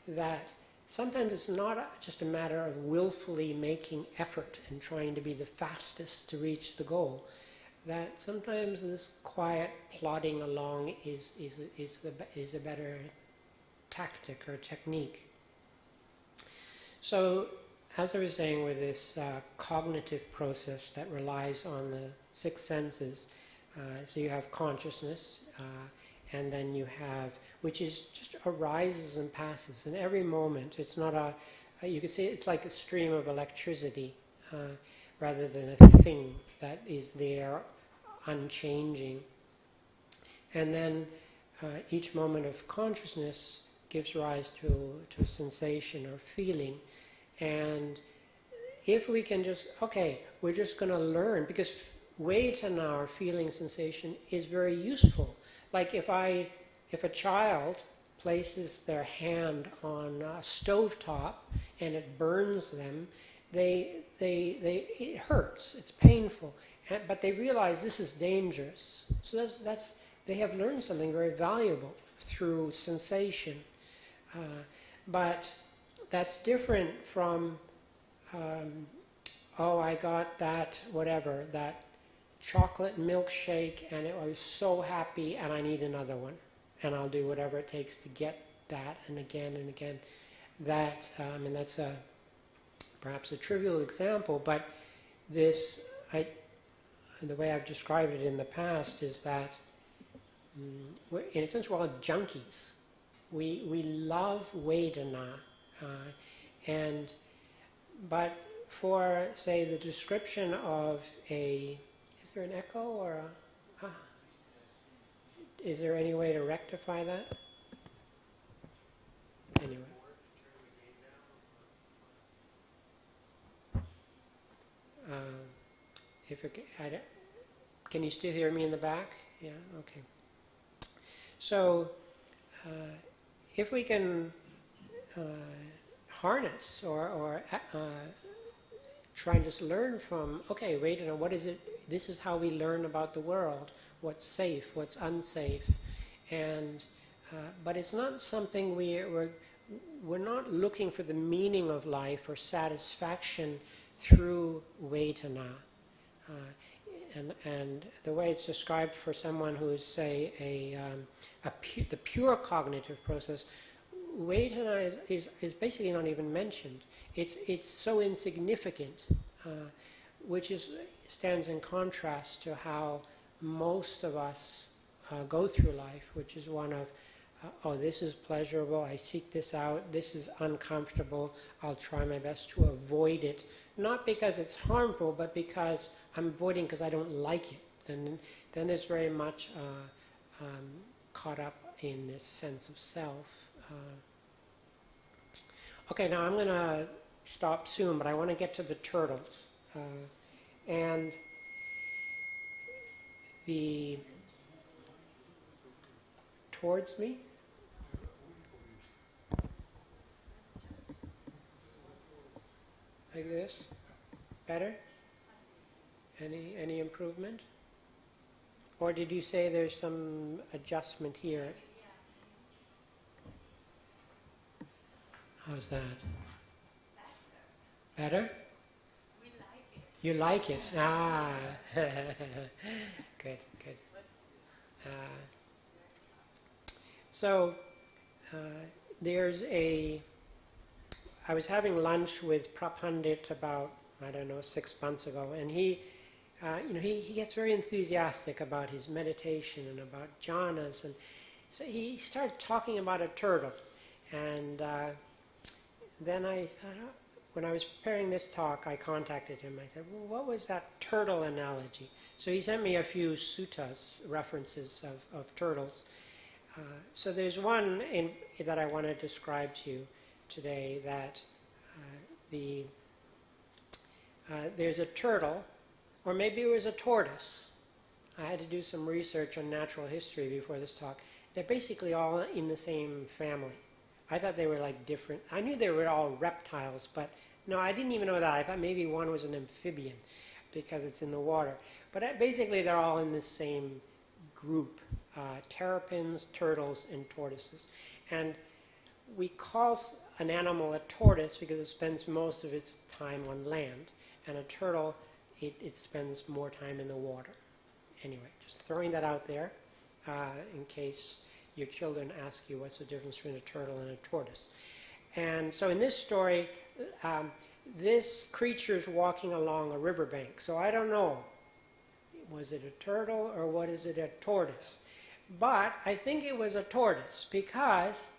that sometimes it's not just a matter of willfully making effort and trying to be the fastest to reach the goal. That sometimes this quiet plodding along is a better tactic or technique. So, as I was saying, with this cognitive process that relies on the six senses, so you have consciousness, and then you have, which is just arises and passes in every moment. It's not you could say it's like a stream of electricity, rather than a thing that is there unchanging. And then each moment of consciousness gives rise to a sensation or feeling. And if we can just, okay, we're just going to learn, because Vedana, or feeling sensation, is very useful. Like if a child places their hand on a stovetop and it burns them, it hurts, it's painful, but they realize this is dangerous. So they have learned something very valuable through sensation. But that's different from, oh, I got that chocolate milkshake and I was so happy and I need another one. And I'll do whatever it takes to get that, and again and again. That, and that's perhaps a trivial example, but the way I've described it in the past is that, in a sense, we're all junkies. We love Vedana, but for, say, the description of is there an echo or is there any way to rectify that? Anyway. Can you still hear me in the back? Yeah, okay. So, if we can harness or try and just learn from, okay, wait, what is it? This is how we learn about the world. What's safe? What's unsafe? And but it's not something we're not looking for the meaning of life or satisfaction through Vedana. And the way it's described for someone who is, say, the pure cognitive process, Vedana is basically not even mentioned. It's so insignificant, which stands in contrast to how most of us go through life, which is one of, oh, this is pleasurable, I seek this out, this is uncomfortable, I'll try my best to avoid it. Not because it's harmful, but because I'm avoiding because I don't like it. And then there's very much caught up in this sense of self. Okay, now I'm going to stop soon, but I want to get to the turtles. And towards me? Like this? Better? Any improvement? Or did you say there's some adjustment here? How's that? Better? We like it. You like it? Ah, good. So, I was having lunch with Prapandit about, 6 months ago, and he he gets very enthusiastic about his meditation and about jhanas, and so he started talking about a turtle. And then I thought, when I was preparing this talk, I contacted him. I said, well, what was that turtle analogy? So he sent me a few suttas, references of turtles. So there's one that I want to describe to you today, that there's a turtle, or maybe it was a tortoise. I had to do some research on natural history before this talk. They're basically all in the same family. I thought they were like different. I knew they were all reptiles, but no, I didn't even know that. I thought maybe one was an amphibian because it's in the water. But basically they're all in the same group. Terrapins, turtles, and tortoises. And we call an animal a tortoise because it spends most of its time on land. And a turtle, it spends more time in the water. Anyway, just throwing that out there in case your children ask you what's the difference between a turtle and a tortoise. And so in this story, this creature is walking along a riverbank. So I don't know, was it a turtle or what is it, a tortoise? But I think it was a tortoise, because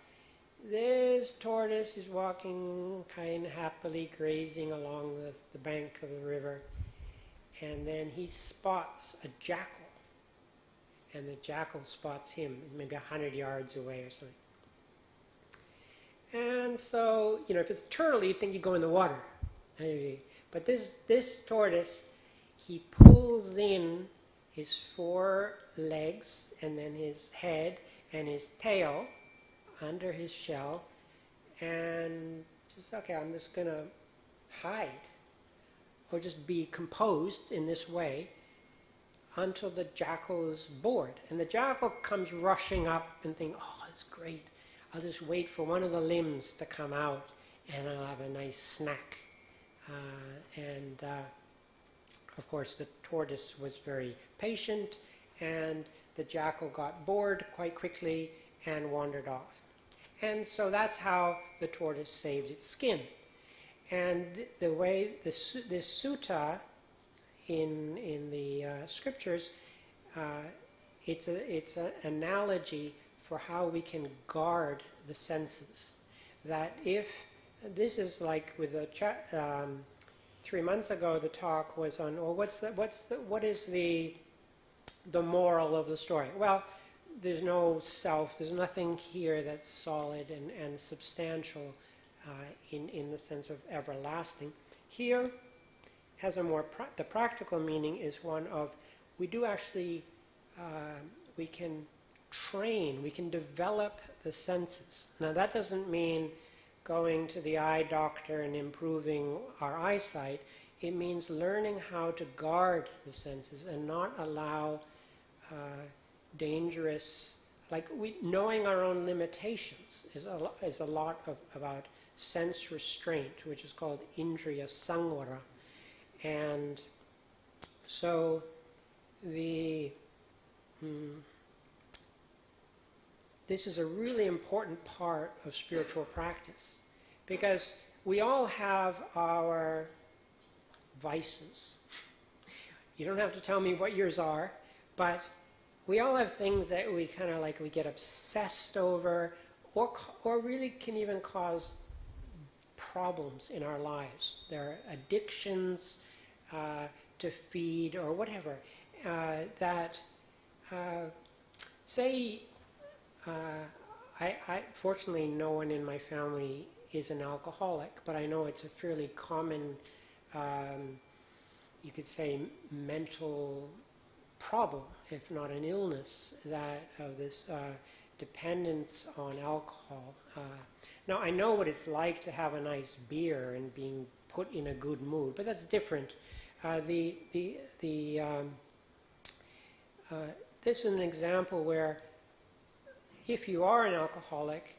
this tortoise is walking kind of happily, grazing along the bank of the river, and then he spots a jackal, and the jackal spots him maybe 100 yards away or something. And so, if it's a turtle, you'd think you'd go in the water. But this tortoise, he pulls in his 4 legs and then his head and his tail under his shell, and just, okay, I'm just going to hide or just be composed in this way until the jackal is bored. And the jackal comes rushing up and thinks, oh, that's great. I'll just wait for one of the limbs to come out and I'll have a nice snack. Of course, the tortoise was very patient, and the jackal got bored quite quickly and wandered off. And so that's how the tortoise saved its skin. And the way this sutta in the scriptures, it's an analogy for how we can guard the senses. That if this is like with the 3 months ago, the talk was on, well, what is the moral of the story? Well, there's no self. There's nothing here that's solid and substantial in the sense of everlasting. Here, has a more the practical meaning is one of, we do actually we can train, we can develop the senses. Now that doesn't mean going to the eye doctor and improving our eyesight. It means learning how to guard the senses and not allow dangerous, knowing our own limitations is a lot about sense restraint, which is called indriya samvara. And so this is a really important part of spiritual practice, because we all have our vices. You don't have to tell me what yours are, but we all have things that we kind of we get obsessed over, or really can even cause problems in our lives. There are addictions to feed or whatever that say. I fortunately, no one in my family is an alcoholic, but I know it's a fairly common, you could say, mental problem, if not an illness, that of this dependence on alcohol. Now, I know what it's like to have a nice beer and being put in a good mood, but that's different. This is an example where if you are an alcoholic,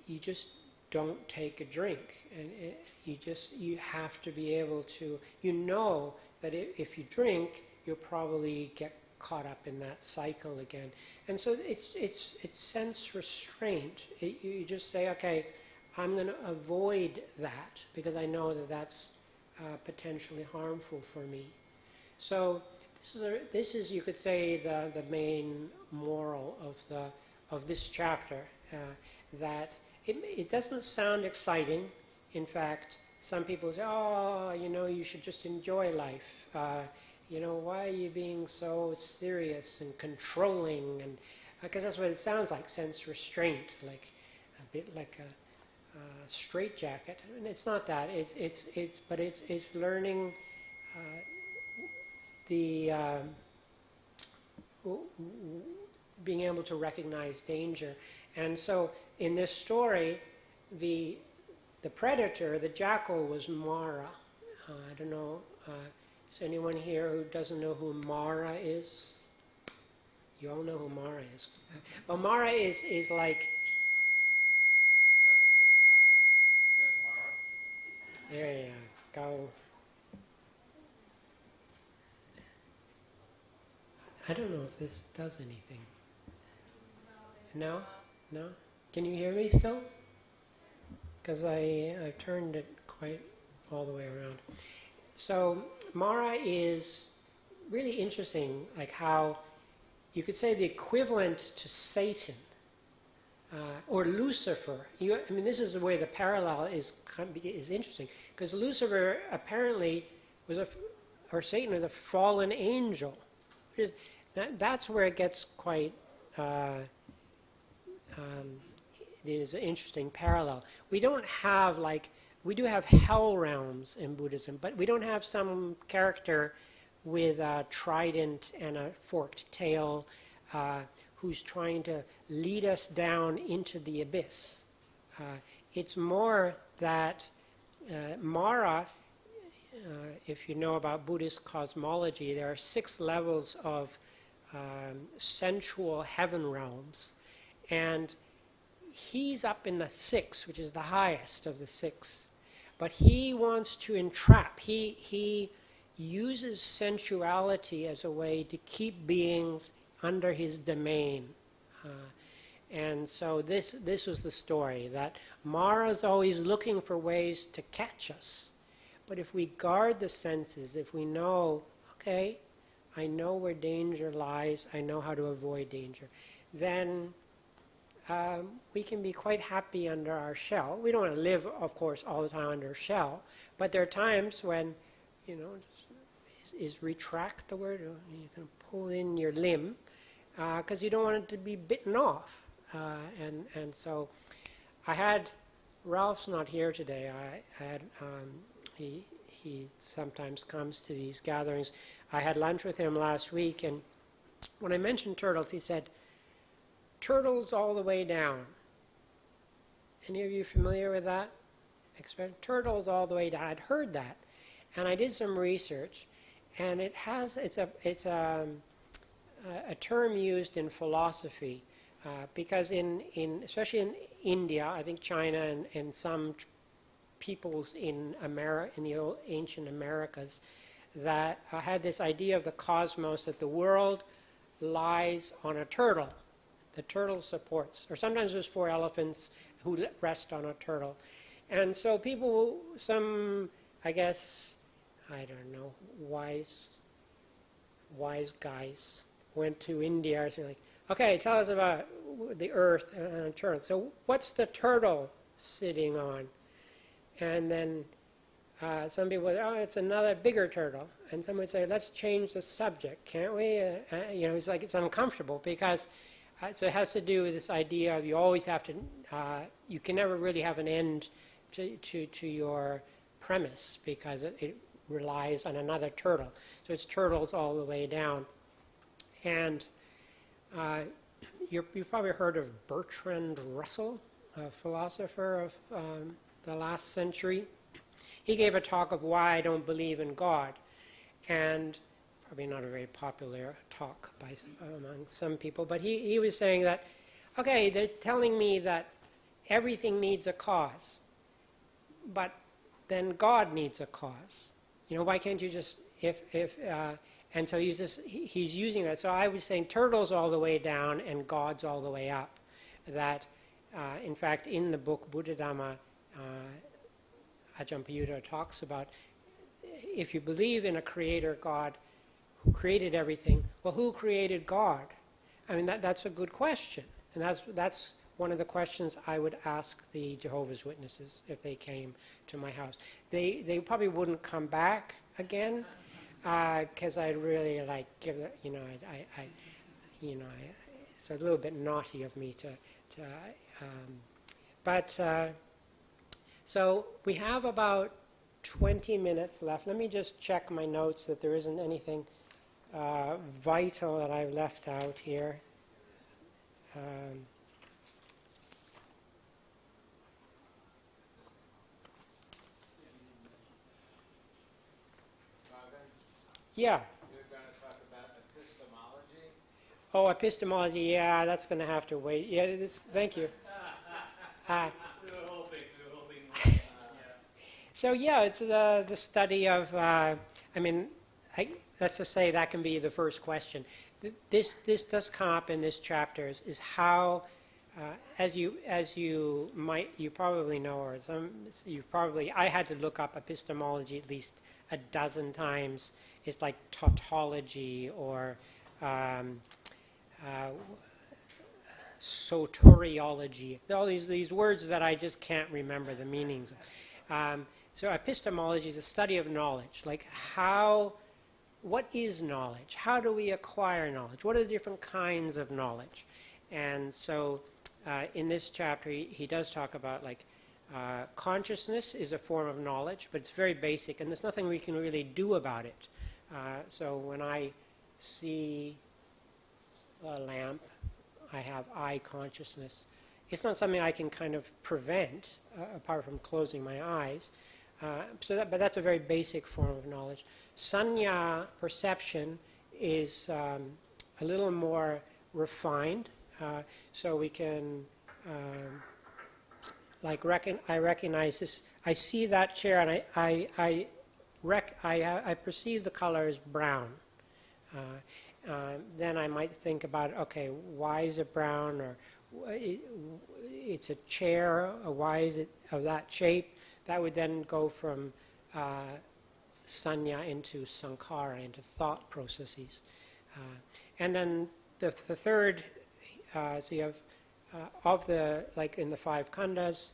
you just don't take a drink, and you have to be able to, that if you drink, you'll probably get caught up in that cycle again. And so it's sense restraint. You just say, okay, I'm going to avoid that because I know that that's potentially harmful for me. So this is you could say the main moral of this chapter, that it doesn't sound exciting. In fact, some people say, oh, you should just enjoy life. Why are you being so serious and controlling? And because that's what it sounds like, sense restraint, like a bit like a straitjacket. And it's not that. It's learning the being able to recognize danger. And so in this story, the predator, the jackal, was Mara. I don't know. Is anyone here who doesn't know who Mara is? You all know who Mara is. Well, Mara is like... That's Mara. There you go. I don't know if this does anything. No? No? Can you hear me still? Because I've turned it quite all the way around. So Mara is really interesting, like how you could say the equivalent to Satan or Lucifer. This is the way the parallel is interesting, because Lucifer apparently or Satan was a fallen angel. That's where it gets quite. There's an interesting parallel. We don't have we do have hell realms in Buddhism, but we don't have some character with a trident and a forked tail who's trying to lead us down into the abyss. It's more that Mara, if you know about Buddhist cosmology, there are 6 levels of sensual heaven realms. And he's up in the 6th, which is the highest of the 6. But he wants to entrap. He uses sensuality as a way to keep beings under his domain. And so this was the story, that Mara's always looking for ways to catch us. But if we guard the senses, if we know, okay, I know where danger lies, I know how to avoid danger, then we can be quite happy under our shell. We don't want to live, of course, all the time under a shell, but there are times when, is retract the word? You can pull in your limb because you don't want it to be bitten off. And so I had, Ralph's not here today. I had, he sometimes comes to these gatherings. I had lunch with him last week, and when I mentioned turtles, he said, turtles all the way down. Any of you familiar with that? Turtles all the way down. I'd heard that, and I did some research, and it's a term used in philosophy because especially in India, I think China and some peoples in the old ancient Americas, that had this idea of the cosmos, that the world lies on a turtle. The turtle supports, or sometimes there's 4 elephants who rest on a turtle. And so people, I guess, I don't know, wise guys went to India and said, like, okay, tell us about the earth and a turtle. So what's the turtle sitting on? And then some people would say, oh, it's another bigger turtle. And some would say, let's change the subject, can't we? It's like it's uncomfortable because so it has to do with this idea of you always have to, you can never really have an end to your premise because it relies on another turtle. So it's turtles all the way down. And you've probably heard of Bertrand Russell, a philosopher of the last century. He gave a talk of why I don't believe in God. And probably not a very popular talk among some people, but he was saying that, okay, they're telling me that everything needs a cause, but then God needs a cause. Why can't you just, and so he's using that. So I was saying turtles all the way down and God's all the way up. That, in fact, in the book Buddha Dhamma, Ajahn Payutta talks about if you believe in a creator God, who created everything. Well, who created God? I mean, that's a good question. And that's one of the questions I would ask the Jehovah's Witnesses if they came to my house. They probably wouldn't come back again, because I'd really like give it, it's a little bit naughty of me to but so we have about 20 minutes left. Let me just check my notes that there isn't anything vital that I've left out here. Yeah. You're going to talk about epistemology? Oh, epistemology. Yeah, that's going to have to wait. Yeah. Thank you. We were hoping. So yeah, it's the study of. Let's just say that can be the first question. This does come up in this chapter is how, as you probably know, or I had to look up epistemology at least a dozen times. It's like tautology or soteriology. All these words that I just can't remember the meanings of. So epistemology is a study of knowledge, like what is knowledge? How do we acquire knowledge? What are the different kinds of knowledge? And so in this chapter, he does talk about consciousness is a form of knowledge, but it's very basic, and there's nothing we can really do about it. So when I see a lamp, I have eye consciousness. It's not something I can kind of prevent, apart from closing my eyes. But that's a very basic form of knowledge. Sanya, perception, is a little more refined. So we can, I recognize this. I see that chair, and I perceive the color as brown. Then I might think about, okay, why is it brown? Or it's a chair, or why is it of that shape? That would then go from sanya into sankhara, into thought processes. And then the third, so you have, in the five khandhas,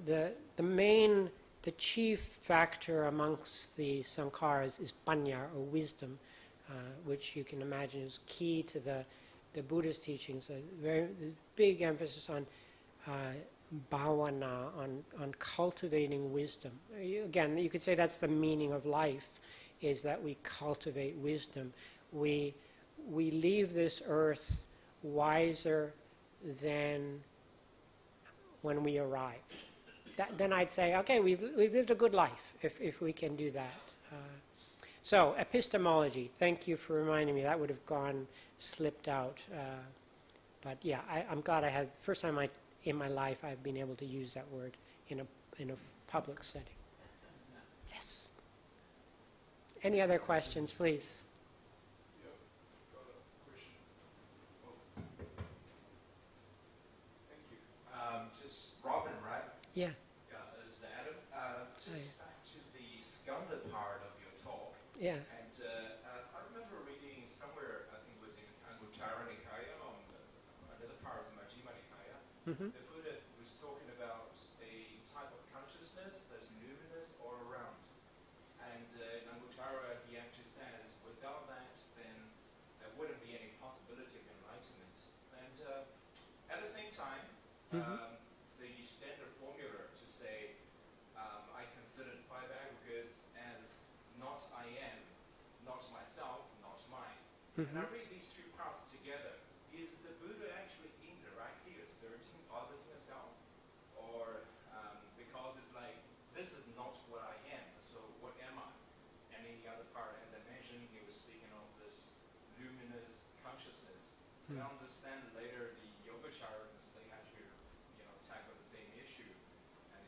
the chief factor amongst the sankharas is panya, or wisdom, which you can imagine is key to the Buddhist teachings. A very big emphasis on bhavana, on cultivating wisdom. Again, you could say that's the meaning of life, is that we cultivate wisdom. We leave this earth wiser than when we arrive. Then I'd say, okay, we've lived a good life if we can do that. So epistemology. Thank you for reminding me. That would have slipped out. But yeah, I'm glad I had first time in my life I've been able to use that word in a public setting. Yes. Any other questions, please? Thank you. Just Robin, right? Yeah. Yeah, this is Adam. Just back to the skanda part of your talk. Yeah. And I remember reading somewhere, I think it was in Anguttara Nikaya, on another part of Majjhima Nikaya, Mm-hmm. the Buddha was talking about a type of consciousness that's luminous all around. And in Anguttara, he actually says, without that, then there wouldn't be any possibility of enlightenment. And at the same time, the standard formula to say, I consider the five aggregates as not I am, not myself, not mine. And I read these two parts together. Is the Buddha actually indirectly asserting positing a self? Or because it's like, this is not what I am, so what am I? And in the other part, as I mentioned, he was speaking of this luminous consciousness. And I understand later the Yogacarans, they had to tackle the same issue. And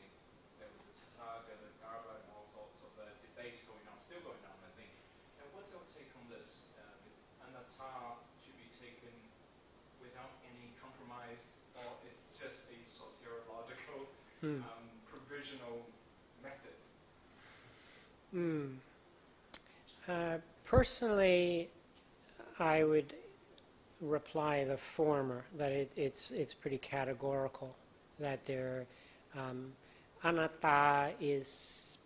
there was the Tathagata, the Garba, and all sorts of debates going on, still going on, I think. And what's your take on this? Is anatta to be taken without any compromise, or it's just a soteriological, provisional method? Personally, I would reply the former, that it's pretty categorical, that there, anatta is,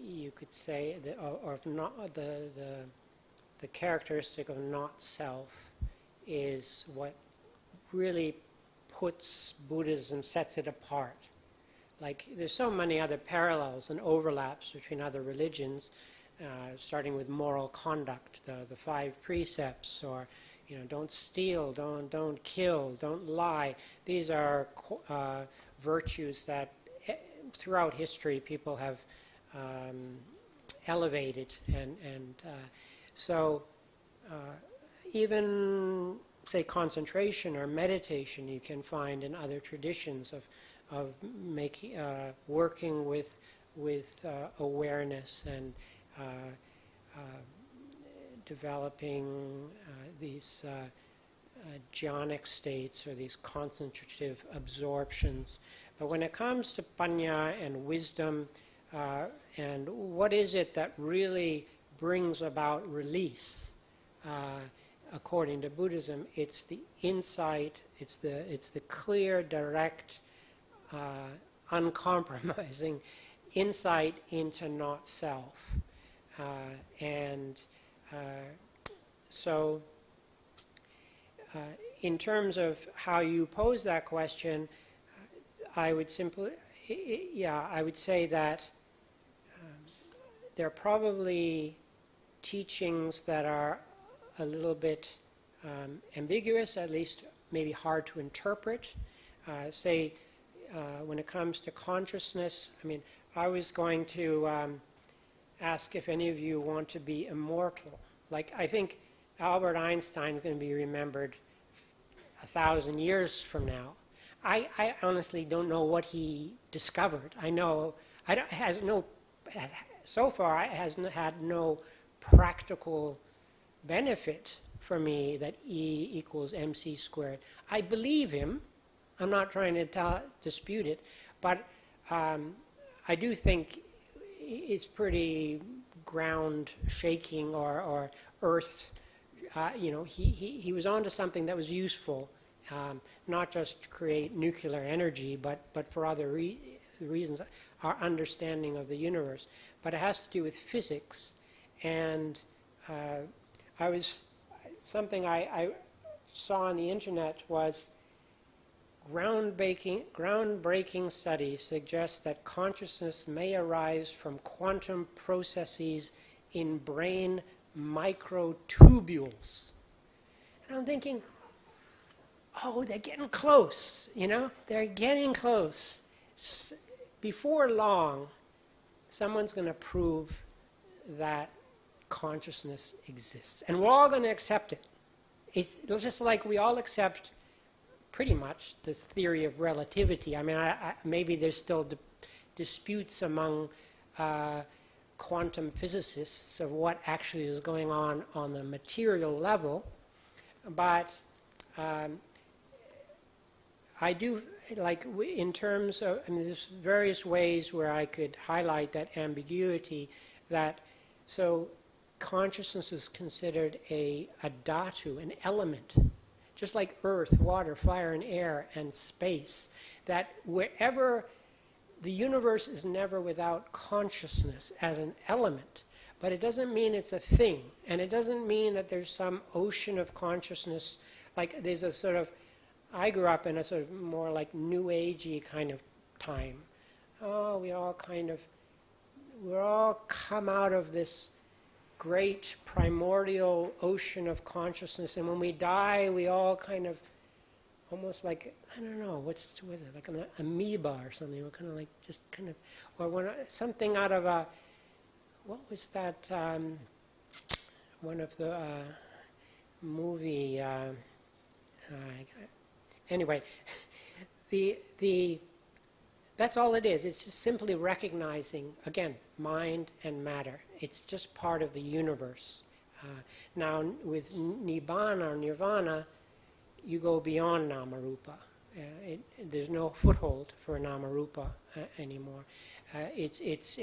you could say, or not the characteristic of not self is what really puts Buddhism, sets it apart. Like, there's so many other parallels and overlaps between other religions, starting with moral conduct, the 5 precepts, or don't steal, don't kill, don't lie. These are virtues that throughout history people have elevated, and so even say concentration or meditation you can find in other traditions of making working with awareness and developing these jhanic states, or these concentrative absorptions. But when it comes to panya and wisdom, and what is it that really brings about release, according to Buddhism, it's the insight, it's the clear, direct, uncompromising insight into not self. So in terms of how you pose that question, I would simply, I would say that there are probably teachings that are a little bit ambiguous, at least maybe hard to interpret. Say, when it comes to consciousness, I mean, I was going to ask if any of you want to be immortal. Like, I think Albert Einstein is going to be remembered 1,000 years from now. I honestly don't know what he discovered. I know so far it has had no practical benefit for me that E equals mc squared. I believe him. I'm not trying to dispute it, but I do think it's pretty ground shaking or earth. He was onto something that was useful, not just to create nuclear energy, but for other reasons, our understanding of the universe. But it has to do with physics, and something I saw on the internet was groundbreaking study suggests that consciousness may arise from quantum processes in brain microtubules. And I'm thinking, oh, they're getting close, they're getting close. Before long, someone's going to prove that consciousness exists, and we're all going to accept it. It's just like we all accept pretty much this theory of relativity. I mean, maybe there's still disputes among quantum physicists of what actually is going on the material level, but I do, like, in terms of, I mean, there's various ways where I could highlight that ambiguity, that, so consciousness is considered a dhatu, an element, just like earth, water, fire, and air, and space, that wherever the universe is never without consciousness as an element, but it doesn't mean it's a thing, and it doesn't mean that there's some ocean of consciousness, like there's a sort of, I grew up in a sort of more like New Agey kind of time. Oh, we're all come out of this great primordial ocean of consciousness, and when we die, we all kind of, almost like, I don't know, what's it, like an amoeba or something, we're kind of like, just kind of, or something out of a, what was that, one of the movie, anyway, that's all it is. It's just simply recognizing, again, mind and matter. It's just part of the universe. Now, with Nibbana or Nirvana, you go beyond Namarupa. There's no foothold for Namarupa anymore. It's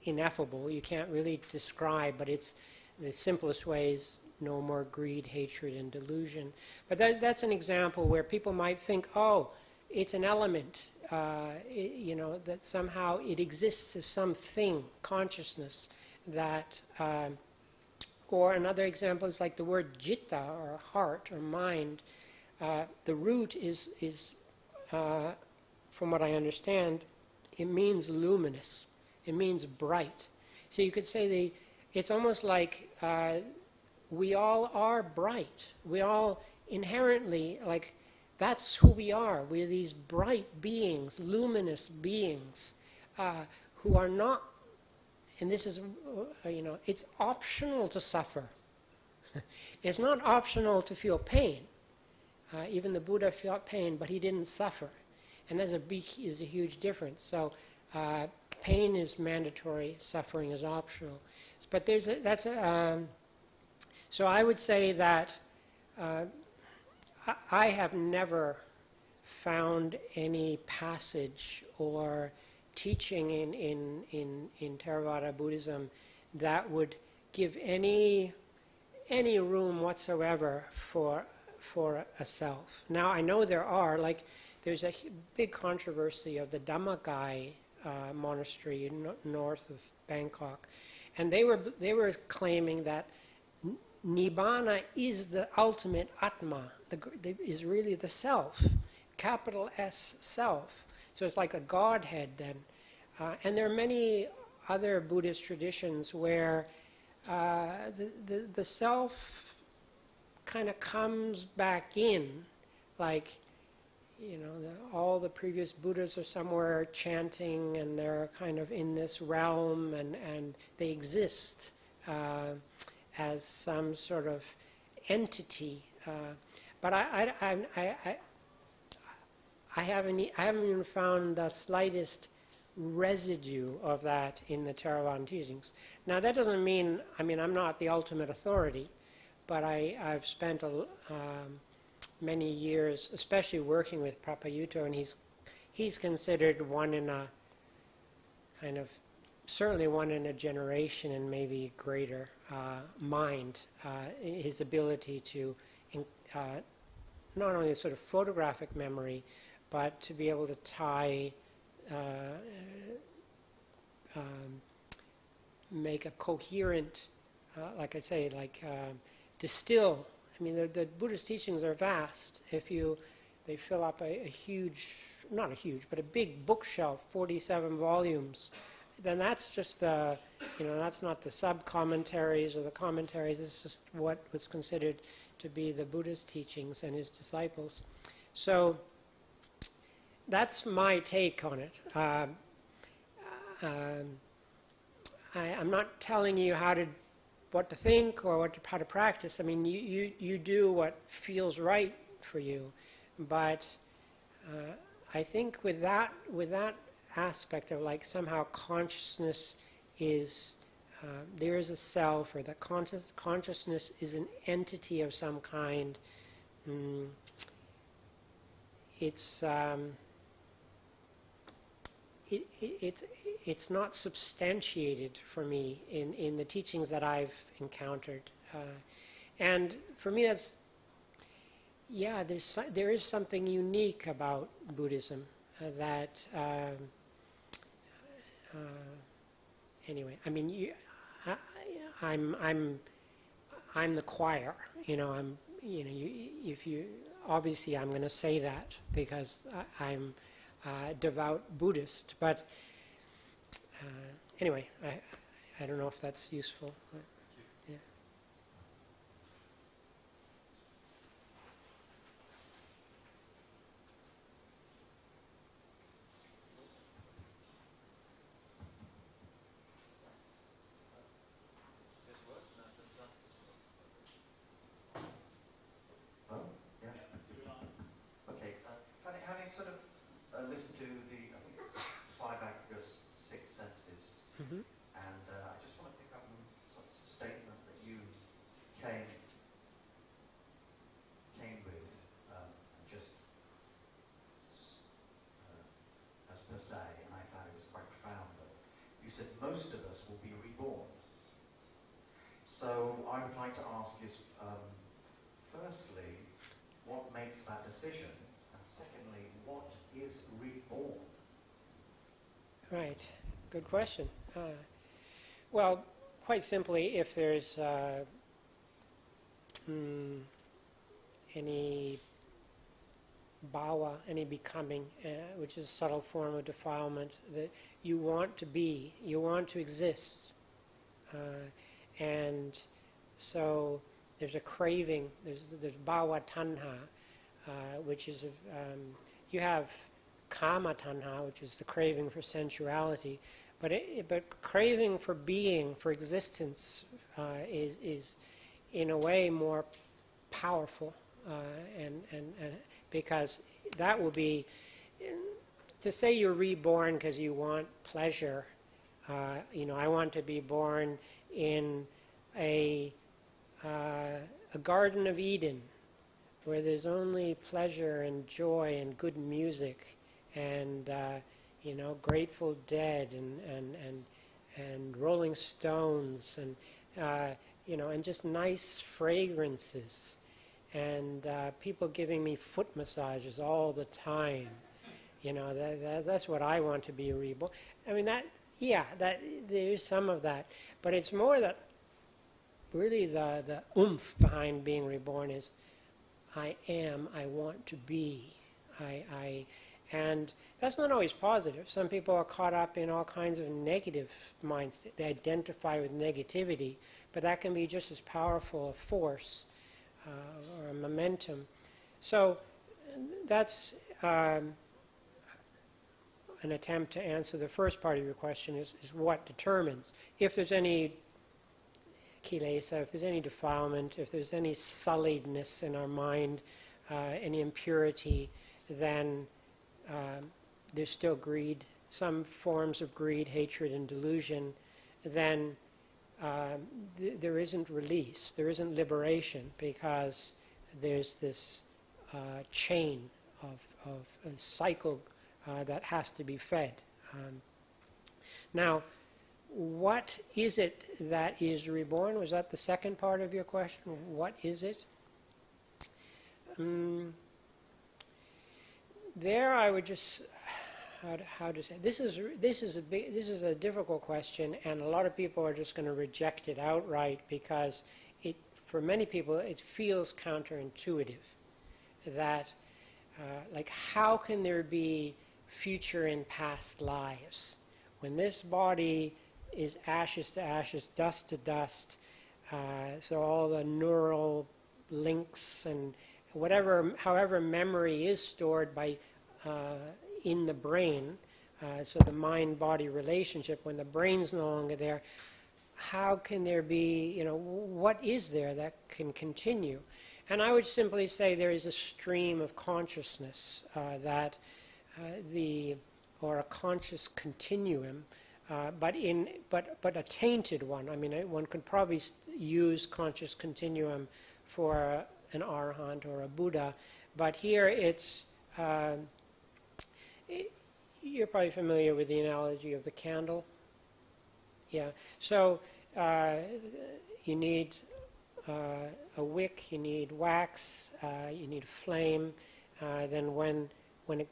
ineffable. You can't really describe, but it's the simplest way is no more greed, hatred, and delusion. But that's an example where people might think, oh, it's an element, that somehow it exists as something, consciousness, that, or another example is like the word citta, or heart, or mind. The root is from what I understand, it means luminous. It means bright. So you could say it's almost like we all are bright. We all inherently, like, that's who we are. We're these bright beings, luminous beings, who are not, and this is, it's optional to suffer. It's not optional to feel pain. Even the Buddha felt pain, but he didn't suffer. And there's a huge difference. So pain is mandatory, suffering is optional. But so I would say that I have never found any passage or teaching in Theravada Buddhism that would give any room whatsoever for a self. Now I know there are, like, there's a big controversy of the Dhammakai monastery north of Bangkok, and they were claiming that Nibbana is the ultimate Atma, is really the self, capital S self. So it's like a Godhead then. And there are many other Buddhist traditions where the self kind of comes back in, like, all the previous Buddhas are somewhere chanting, and they're kind of in this realm, and they exist as some sort of entity. But I haven't even found the slightest residue of that in the Theravada teachings. Now that doesn't mean, I'm not the ultimate authority, but I've spent many years, especially working with Prapayuto, and he's considered one in a kind of, certainly one in a generation and maybe greater mind. His ability to not only a sort of photographic memory, but to be able to tie, make a coherent, like I say, distill. The Buddhist teachings are vast. They fill up a huge, not a huge, but a big bookshelf, 47 volumes. Then that's just that's not the sub-commentaries or the commentaries. It's just what was considered to be the Buddha's teachings and his disciples. So that's my take on it. I'm not telling you what to think or how to practice. You do what feels right for you. But I think with that aspect of, like, somehow consciousness is, there is a self, or that consciousness is an entity of some kind. It's not substantiated for me in the teachings that I've encountered, and for me there is something unique about Buddhism that anyway. I'm the choir. If you obviously I'm going to say that because I'm devout Buddhist, but anyway, I don't know if that's useful. Yeah. Having sort of listened to I think it's 5 Aggregates, 6 Senses, and I just want to pick up on ask is, firstly, what makes that decision? And secondly, what is reborn? Right. Good question. Well, quite simply, if there's any bhava, any becoming, which is a subtle form of defilement, that you want to be, you want to exist. And so there's a craving, there's bhava tanha, which is, you have kama tanha, which is the craving for sensuality, but craving for being, for existence, is in a way more powerful, and because that will be, to say you're reborn because you want pleasure. I want to be born in a Garden of Eden, where there's only pleasure and joy and good music, and Grateful Dead and Rolling Stones, and and just nice fragrances, and people giving me foot massages all the time. That's what I want to be reborn. I mean, that there is some of that, but it's more that really the oomph behind being reborn is I want to be, and that's not always positive. Some people are caught up in all kinds of negative minds. They identify with negativity, but that can be just as powerful a force or a momentum. So that's an attempt to answer the first part of your question, is what determines. If there's any kilesa, if there's any defilement, if there's any sulliedness in our mind, any impurity, then there's still greed, some forms of greed, hatred, and delusion, then there isn't release, there isn't liberation, because there's this chain of a cycle that has to be fed. Now, what is it that is reborn? Was that the second part of your question? What is it? There, I would just how to say this is a difficult question, and a lot of people are just going to reject it outright because for many people it feels counterintuitive. That like, how can there be future and past lives when this body is ashes to ashes, dust to dust? So all the neural links and however memory is stored in the brain, so the mind-body relationship, when the brain's no longer there, how can there be, what is there that can continue? And I would simply say there is a stream of consciousness or a conscious continuum, but a tainted one. I mean, one could probably use conscious continuum for an arahant or a Buddha, but here it's you're probably familiar with the analogy of the candle. Yeah. So you need a wick, you need wax, you need a flame. Then when it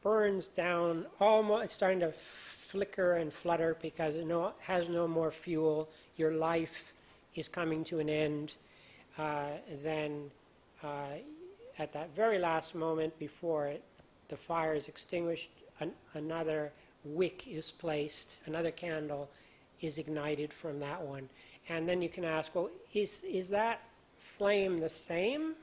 burns down, almost it's starting to flicker and flutter because it has no more fuel. Your life is coming to an end. Then at that very last moment before the fire is extinguished, another wick is placed, another candle is ignited from that one. And then you can ask, well, is that flame the same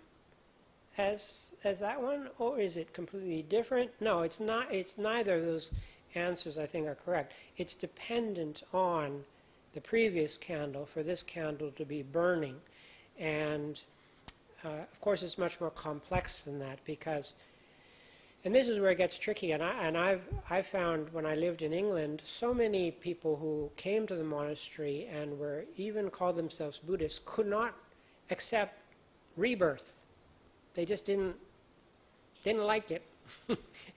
as that one, or is it completely different? No, it's not. It's neither of those answers, I think, are correct. It's dependent on the previous candle for this candle to be burning. And of course, it's much more complex than that, because, and this is where it gets tricky. And I've found when I lived in England, so many people who came to the monastery and were even called themselves Buddhists could not accept rebirth. They just didn't like it.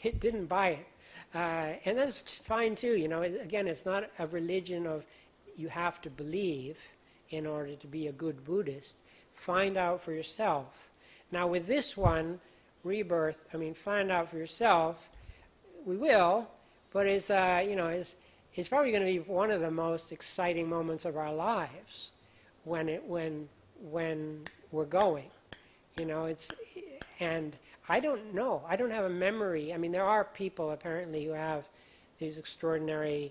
It didn't buy it, and that's fine too. Again, it's not a religion of you have to believe in order to be a good Buddhist. find out for yourself. Now with this one, rebirth, I mean, find out for yourself, we will, but it's, it's probably going to be one of the most exciting moments of our lives when we're going. And I don't know. I don't have a memory. I mean, there are people apparently who have these extraordinary,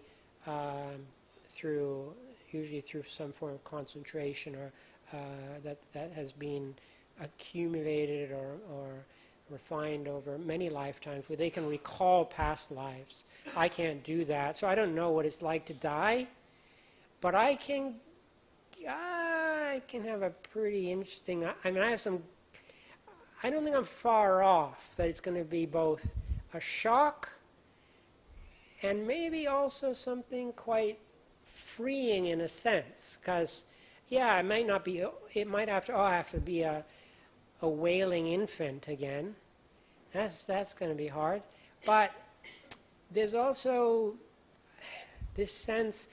usually through some form of concentration, or that has been accumulated or refined over many lifetimes, where they can recall past lives. I can't do that, so I don't know what it's like to die, but I can have a pretty interesting, I mean, I don't think I'm far off that it's going to be both a shock and maybe also something quite freeing in a sense, because yeah, it might not be, it might have to be a wailing infant again. That's going to be hard. But there's also this sense,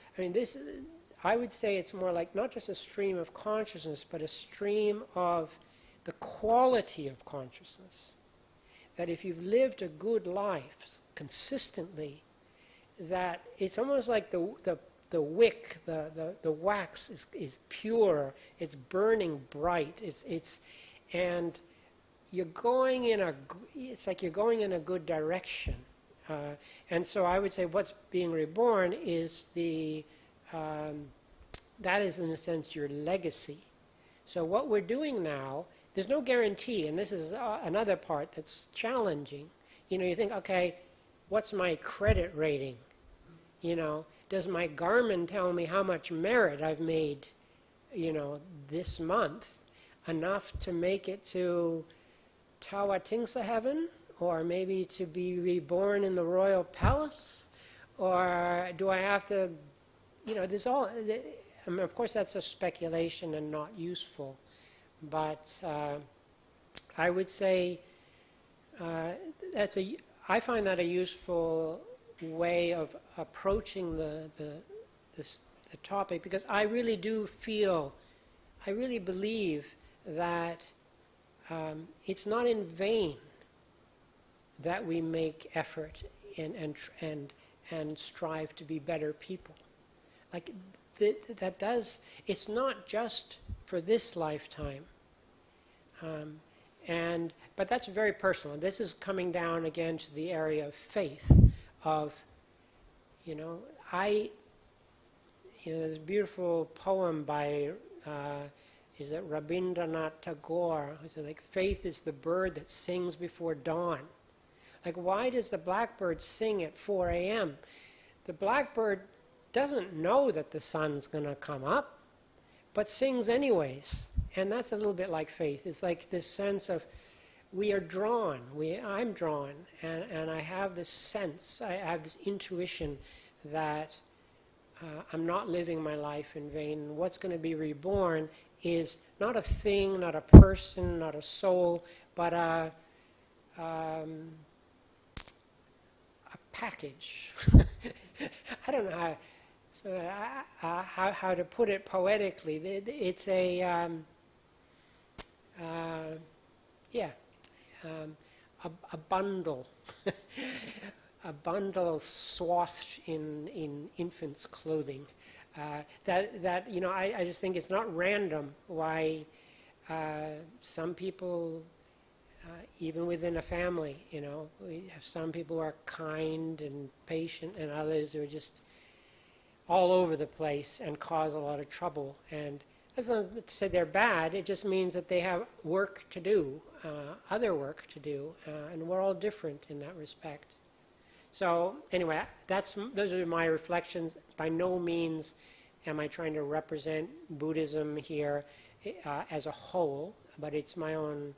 I would say it's more like not just a stream of consciousness, but a stream of the quality of consciousness. That if you've lived a good life consistently, that it's almost like the wick, the wax is pure, it's burning bright, and you're going it's like you're going in a good direction. And so I would say what's being reborn is that is in a sense your legacy. So what we're doing now, there's no guarantee, and this is another part that's challenging. You think, okay, what's my credit rating? Does my Garmin tell me how much merit I've made, this month, enough to make it to Tawa Tingsa heaven, or maybe to be reborn in the royal palace? Or do I have to, there's all, I mean, of course that's a speculation and not useful, but I would say I find that a useful way of approaching the topic, because I really do feel, I really believe that it's not in vain that we make effort and strive to be better people. Like it's not just for this lifetime. But that's very personal. This is coming down again to the area of faith, of, there's a beautiful poem by, is it Rabindranath Tagore, who said, like, faith is the bird that sings before dawn. Like, why does the blackbird sing at 4 a.m.? The blackbird doesn't know that the sun's going to come up, but sings anyways. And that's a little bit like faith. It's like this sense of we are drawn, I'm drawn, and I have this sense, I have this intuition that I'm not living my life in vain. What's going to be reborn is not a thing, not a person, not a soul, but a package. I don't know how to put it poetically. It's a bundle, a bundle swathed in infant's clothing. I just think it's not random why some people, even within a family, we have some people who are kind and patient, and others who are just all over the place and cause a lot of trouble. And that's not to say they're bad. It just means that they have work to do, other work to do, and we're all different in that respect. So anyway, those are my reflections. By no means am I trying to represent Buddhism here as a whole, but it's my own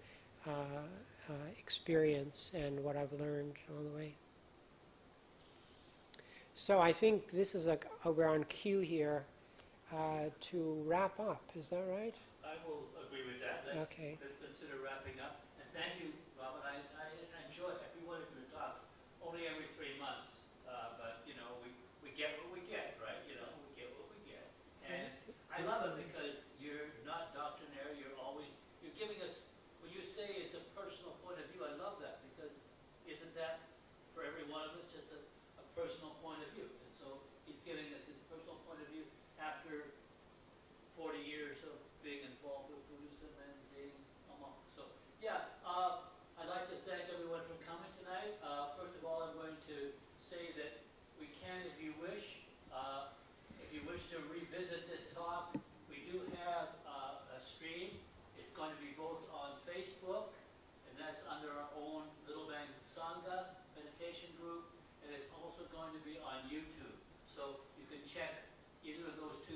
experience and what I've learned along the way. So I think this is we're on cue here to wrap up. Is that right? I will agree with that. Let's consider wrapping up. And thank you, Robert. I enjoy every one of your talks. Only every 3 months, but we get what we get, right? We get what we get, and I love it because you're not doctrinaire. You're always giving us his personal point of view after 40 years of being involved with Buddhism and being a monk. So, yeah, I'd like to thank everyone for coming tonight. First of all, I'm going to say that we can, if you wish to revisit this talk, we do have a stream. It's going to be both on Facebook, and that's under our own Little Bang Sangha meditation group, and it's also going to be on YouTube. So you can check either of those two